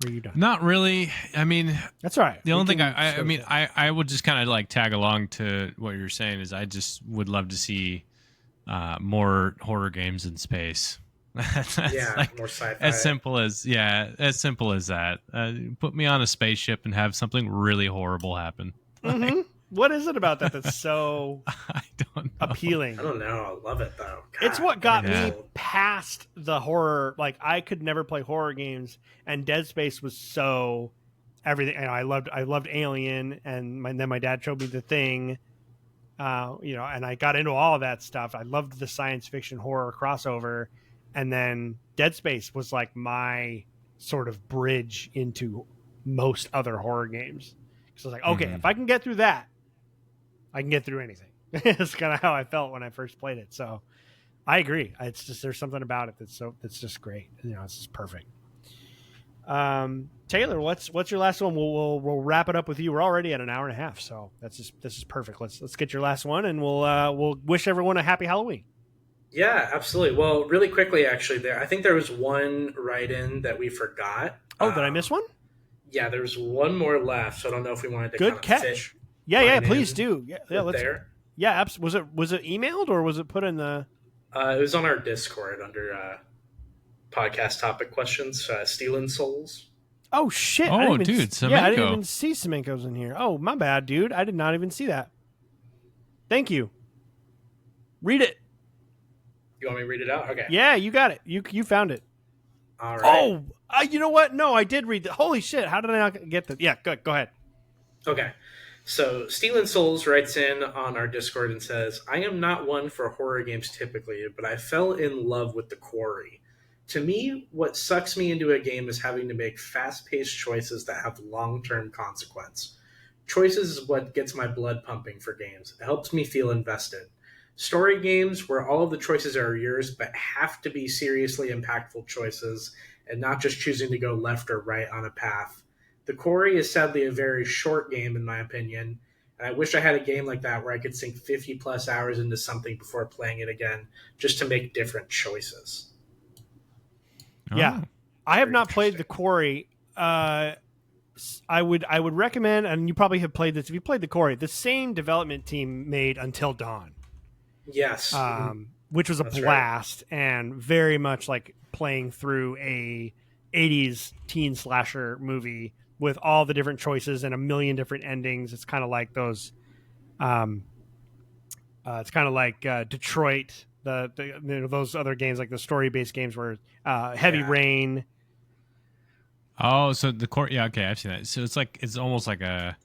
Or are you done? Not really. I mean, that's all right. The only thing I would just kind of like tag along to what you're saying is I just would love to see more horror games in space. That's more sci-fi. As simple as that. Put me on a spaceship and have something really horrible happen. Mm-hmm. What is it about that that's so I don't know. appealing? I don't know. I love it though. God, it's what got me past the horror. Like I could never play horror games, and Dead Space was so everything. And I loved Alien, and then my dad showed me The Thing. And I got into all of that stuff. I loved the science fiction horror crossover, and then Dead Space was like my sort of bridge into most other horror games. So I was like, okay, if I can get through that, I can get through anything. That's kind of how I felt when I first played it. So I agree. It's just there's something about it that's just great. It's just perfect. Taylor, what's your last one? We'll wrap it up with you. We're already at an hour and a half, so this is perfect. Let's get your last one, and we'll wish everyone a happy Halloween. Yeah, absolutely. Well, really quickly, actually, I think there was one write-in that we forgot. Oh, did I miss one? Yeah, there's one more left, so I don't know if we wanted to good catch. Fish. Yeah, please do. Yeah, let's. There. Yeah, was it emailed or was it put in the? It was on our Discord under podcast topic questions. Stealing Souls. Oh shit! Oh, dude, Semenko. Yeah, I didn't even see Semenko's in here. Oh, my bad, dude. I did not even see that. Thank you. Read it. You want me to read it out? Okay. Yeah, you got it. You found it. All right. Oh, you know what? No, I did read it. Holy shit! How did I not get that? Yeah, good. Go ahead. Okay. So, Stealing Souls writes in on our Discord and says, I am not one for horror games typically, but I fell in love with The Quarry. To me, what sucks me into a game is having to make fast-paced choices that have long-term consequence. Choices is what gets my blood pumping for games. It helps me feel invested. Story games where all of the choices are yours, but have to be seriously impactful choices and not just choosing to go left or right on a path. The Quarry is sadly a very short game, in my opinion, and I wish I had a game like that where I could sink 50-plus hours into something before playing it again, just to make different choices. Yeah, I have not played The Quarry. I would recommend, and you probably have played this. If you played The Quarry, the same development team made Until Dawn. Yes, which was a blast and very much like playing through a 80s teen slasher movie with all the different choices and a million different endings. It's kind of like those. It's kind of like Detroit. Those other games, like the story-based games, where Heavy Rain. Oh, so the court. Yeah, okay, I've seen that. So it's almost like a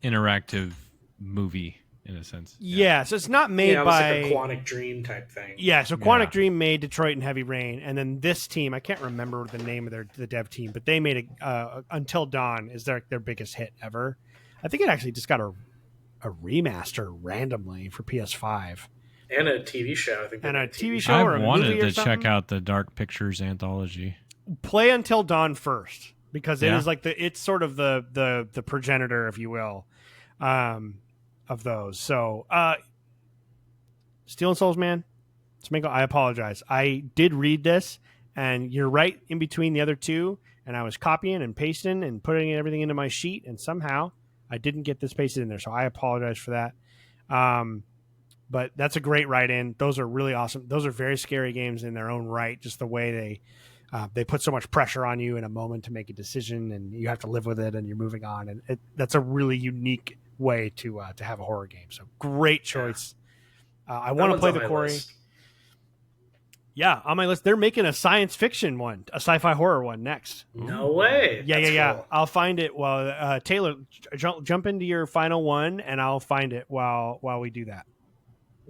interactive movie in a sense. Yeah, so it's not made by like a Quantic Dream type thing. Yeah, so Quantic Dream made Detroit and Heavy Rain, and then this team, I can't remember the name of the dev team, but they made Until Dawn is their biggest hit ever. I think it actually just got a remaster randomly for PS5. And a TV show, I think. And a TV show or a movie or something. I wanted to check out the Dark Pictures anthology. Play Until Dawn first, because it is like it's sort of the progenitor, if you will, of those. So, Stealing Souls, man. Semenko, I apologize. I did read this, and you're right in between the other two, and I was copying and pasting and putting everything into my sheet, and somehow I didn't get this pasted in there, so I apologize for that. But that's a great write-in. Those are really awesome. Those are very scary games in their own right, just the way they put so much pressure on you in a moment to make a decision, and you have to live with it, and you're moving on. And that's a really unique way to have a horror game. So great choice. I want to play The Quarry. Yeah, on my list. They're making a science fiction one, a sci-fi horror one next. No way. Yeah. Cool. I'll find it while Taylor jump into your final one, and I'll find it while we do that.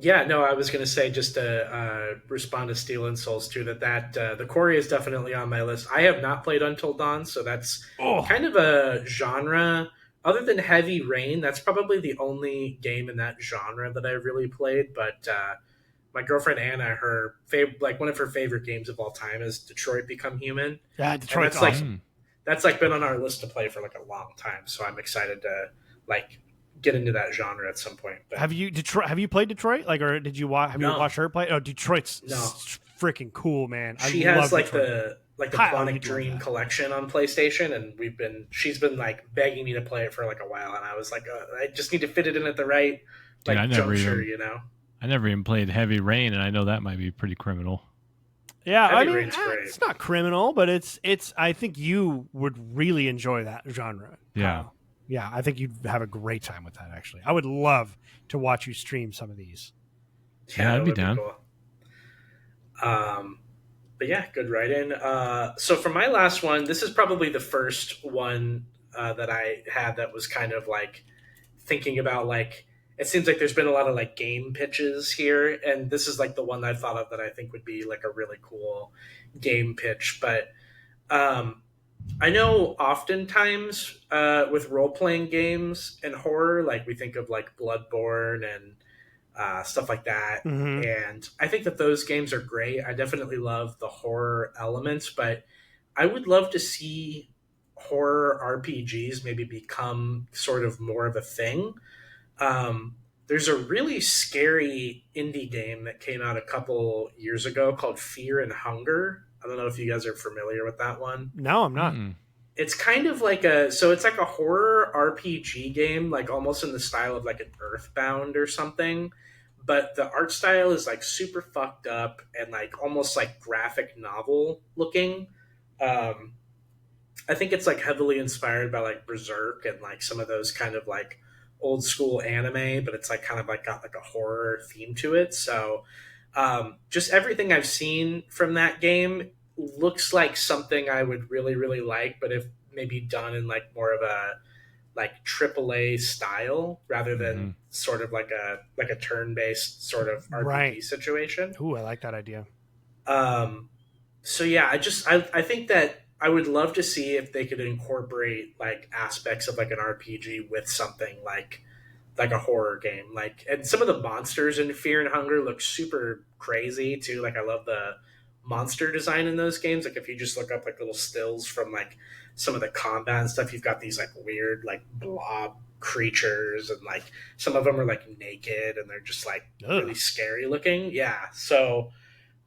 Yeah, no, I was going to say, just to respond to Stealing Souls too, that The Quarry is definitely on my list. I have not played Until Dawn, so that's kind of a genre. Other than Heavy Rain, that's probably the only game in that genre that I really played. But my girlfriend Anna, one of her favorite games of all time is Detroit Become Human. Yeah, Detroit's awesome. That's been on our list to play for a long time, so I'm excited to get into that genre at some point. But have you played Detroit? Or did you watch? Have you watched her play? Oh, Detroit's freaking cool, man. She has like the Kyle, Quantic you'd love Dream that. collection on PlayStation, and she's been like begging me to play it for like a while, and I was like, I just need to fit it in at the right Dude, like juncture, you know. I never even played Heavy Rain, and I know that might be pretty criminal. Yeah, Heavy I mean, Rain's great. it's not criminal, but it's. I think you would really enjoy that genre. Yeah. Kyle. Yeah, I think you'd have a great time with that. Actually, I would love to watch you stream some of these. Yeah, I'd be down. Cool. But yeah, good write-in. So for my last one, this is probably the first one that I had that was kind of like thinking about like it seems like there's been a lot of like game pitches here, and this is like the one that I thought of that I think would be like a really cool game pitch. But I know oftentimes with role-playing games and horror, like we think of like Bloodborne and stuff like that. Mm-hmm. And I think that those games are great. I definitely love the horror elements, but I would love to see horror RPGs maybe become sort of more of a thing. There's a really scary indie game that came out a couple years ago called Fear and Hunger. I don't know if you guys are familiar with that one. No, I'm not. It's kind of like it's like a horror RPG game, like almost in the style of like an Earthbound or something. But the art style is like super fucked up and like almost like graphic novel looking. I think it's like heavily inspired by like Berserk and like some of those kind of like old school anime, but it's like kind of like got like a horror theme to it. So just everything I've seen from that game looks like something I would really, really like, but if maybe done in like more of a like AAA style rather than sort of like a turn-based sort of RPG situation. Ooh, I like that idea. So yeah, I think that I would love to see if they could incorporate like aspects of like an RPG with something like a horror game. Like, and some of the monsters in Fear and Hunger look super crazy too. Like I love the monster design in those games. Like if you just look up like little stills from like some of the combat and stuff, you've got these like weird like blob creatures, and like some of them are like naked and they're just like really scary looking. Yeah. So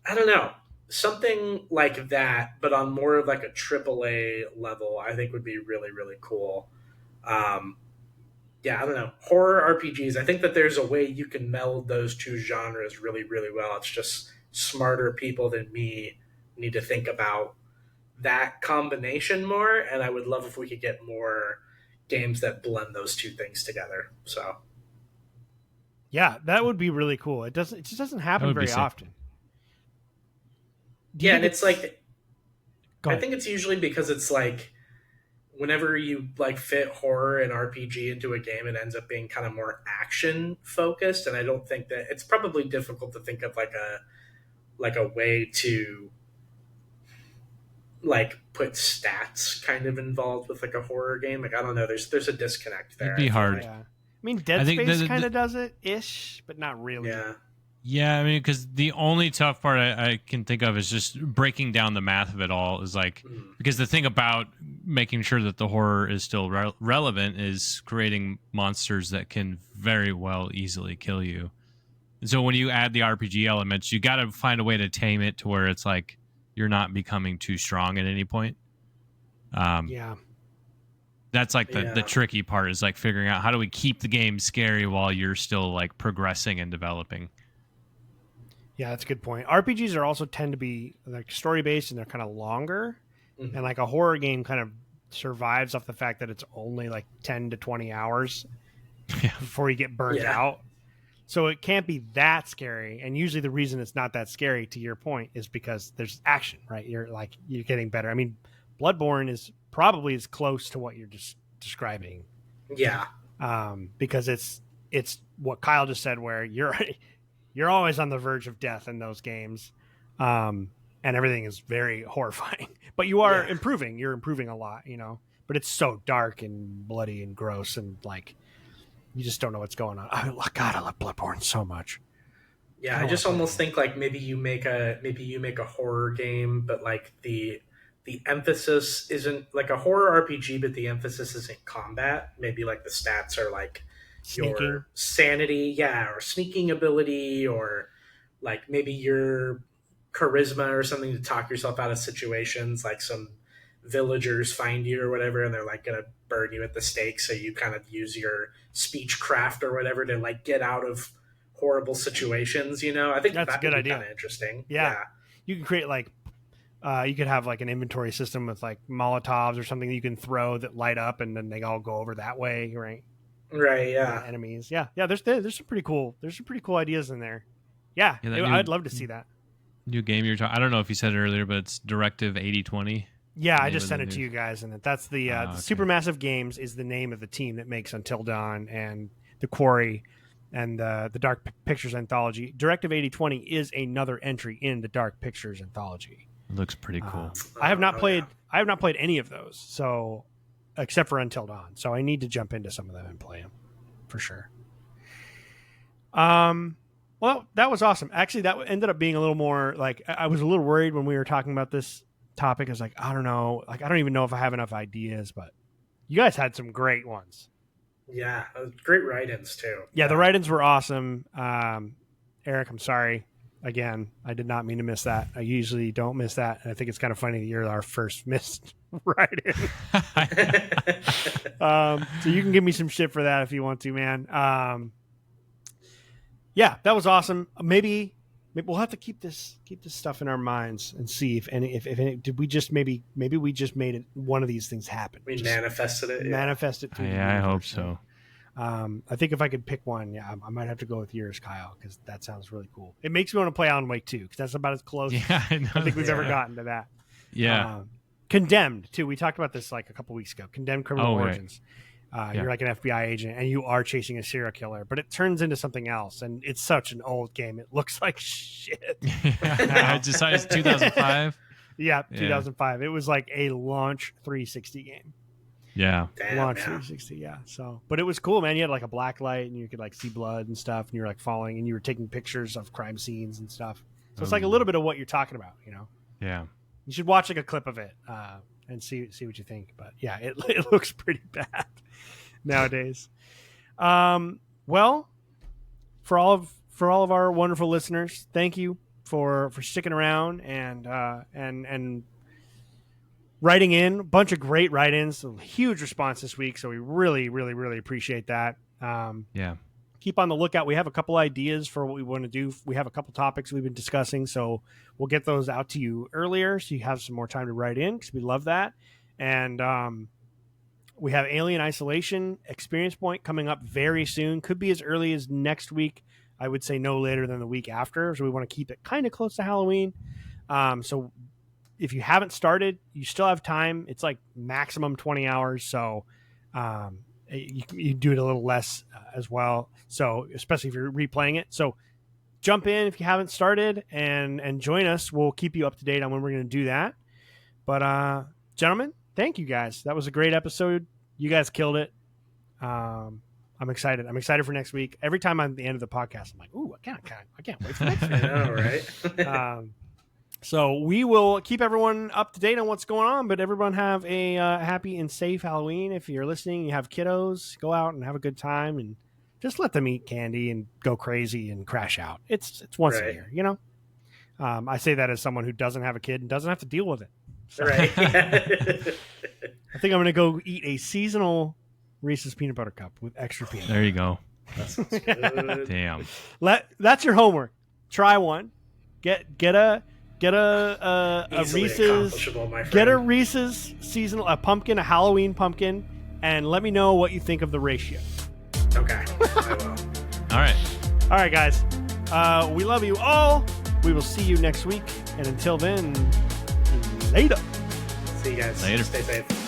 I don't know. Something like that, but on more of like a AAA level, I think would be really, really cool. Yeah, I don't know. Horror RPGs, I think that there's a way you can meld those two genres really, really well. It's just smarter people than me need to think about that combination more, and I would love if we could get more games that blend those two things together. So yeah, that would be really cool. It just doesn't happen very often. Yeah, and it's like I think it's usually because it's like whenever you like fit horror and RPG into a game, it ends up being kind of more action focused, and I don't think that it's probably difficult to think of like a way to like put stats kind of involved with like a horror game. Like I don't know, there's a disconnect there. It'd be hard. Yeah. I mean, Dead Space kind of does it ish, but not really. Yeah, I mean, because the only tough part I can think of is just breaking down the math of it all. Is like because the thing about making sure that the horror is still relevant is creating monsters that can very well easily kill you. And so when you add the RPG elements, you got to find a way to tame it to where it's like you're not becoming too strong at any point. Yeah. That's like the tricky part is like figuring out how do we keep the game scary while you're still like progressing and developing. Yeah, that's a good point. RPGs are also tend to be like story based and they're kind of longer, and like a horror game kind of survives off the fact that it's only like 10 to 20 hours before you get burnt out. So it can't be that scary. And usually the reason it's not that scary, to your point, is because there's action, right? You're getting better. I mean, Bloodborne is probably as close to what you're just describing. Yeah. Because it's what Kyle just said, where you're always on the verge of death in those games. And everything is very horrifying, but you are improving. You're improving a lot, but it's so dark and bloody and gross. And like, you just don't know what's going on. I love Bloodborne so much. Yeah. I just almost think like maybe you make a horror game, but like the emphasis isn't like a horror RPG, but the emphasis isn't combat. Maybe like the stats are like sneaking. Your sanity, or sneaking ability, or like maybe you're charisma or something to talk yourself out of situations, like some villagers find you or whatever, and they're like gonna burn you at the stake, so you kind of use your speech craft or whatever to like get out of horrible situations. I think that's a good idea. Kind of interesting. Yeah, you can create like you could have like an inventory system with like Molotovs or something that you can throw that light up, and then they all go over that way, right? Right. Yeah. Enemies. Yeah. There's some pretty cool ideas in there. Yeah, I'd love to see that. New game you're talking. I don't know if you said it earlier, but it's Directive 8020. Yeah, I just sent it to you guys, and that's the Supermassive Games is the name of the team that makes Until Dawn and The Quarry and the Dark Pictures Anthology. Directive 8020 is another entry in the Dark Pictures Anthology. It looks pretty cool. I have not played any of those, so except for Until Dawn. So I need to jump into some of them and play them for sure. Well, that was awesome. Actually, that ended up being a little more like I was a little worried when we were talking about this topic. I was like, I don't know. Like, I don't even know if I have enough ideas, but you guys had some great ones. Yeah, great write-ins too. Yeah, the write-ins were awesome. Eric, I'm sorry. Again, I did not mean to miss that. I usually don't miss that. And I think it's kind of funny that you're our first missed write-in. So you can give me some shit for that if you want to, man. Yeah, that was awesome. Maybe we'll have to keep this stuff in our minds and see if any did we just maybe we just made it one of these things happen. We manifested it. Manifest it. Yeah, I hope so. I think if I could pick one, I might have to go with yours, Kyle, because that sounds really cool. It makes me want to play Alan Wake 2 because that's about as close I think we've ever gotten to that. Yeah. Condemned too. We talked about this like a couple weeks ago. Condemned Criminal Origins. Right. You're like an FBI agent and you are chasing a serial killer, but it turns into something else. And it's such an old game. It looks like shit. I decided it's 2005. Yeah, 2005. It was like a launch 360 game. Yeah. Launch 360. Yeah. So, but it was cool, man. You had like a black light and you could like see blood and stuff. And you were like falling and you were taking pictures of crime scenes and stuff. So it's like a little bit of what you're talking about, Yeah. You should watch like a clip of it and see what you think. But yeah, it looks pretty bad nowadays. Well, for all of our wonderful listeners, thank you for sticking around and writing in. A bunch of great write-ins, a huge response this week, so we really, really, really appreciate that. Yeah. Keep on the lookout. We have a couple ideas for what we want to do. We have a couple topics we've been discussing, so we'll get those out to you earlier so you have some more time to write in because we love that. And we have Alien Isolation Experience Point coming up very soon. Could be as early as next week. I would say no later than the week after. So we want to keep it kind of close to Halloween. So if you haven't started, you still have time. It's like maximum 20 hours. So you do it a little less as well. So especially if you're replaying it. So jump in if you haven't started and join us. We'll keep you up to date on when we're going to do that. But gentlemen, thank you guys. That was a great episode. You guys killed it. I'm excited. I'm excited for next week. Every time I'm at the end of the podcast, I'm like, ooh, I can't wait for next week. I know, right? So we will keep everyone up to date on what's going on, but everyone have a happy and safe Halloween. If you're listening, you have kiddos, go out and have a good time and just let them eat candy and go crazy and crash out. It's once a year, I say that as someone who doesn't have a kid and doesn't have to deal with it. So. Right. I think I'm going to go eat a seasonal Reese's Peanut Butter Cup with extra peanut. There you go. Good. Damn. That's your homework. Try one. Get a Easily Reese's. Get a Reese's seasonal, a pumpkin, a Halloween pumpkin, and let me know what you think of the ratio. Okay, I will. All right, guys. We love you all. We will see you next week, and until then, later. See you guys. Later. Stay safe.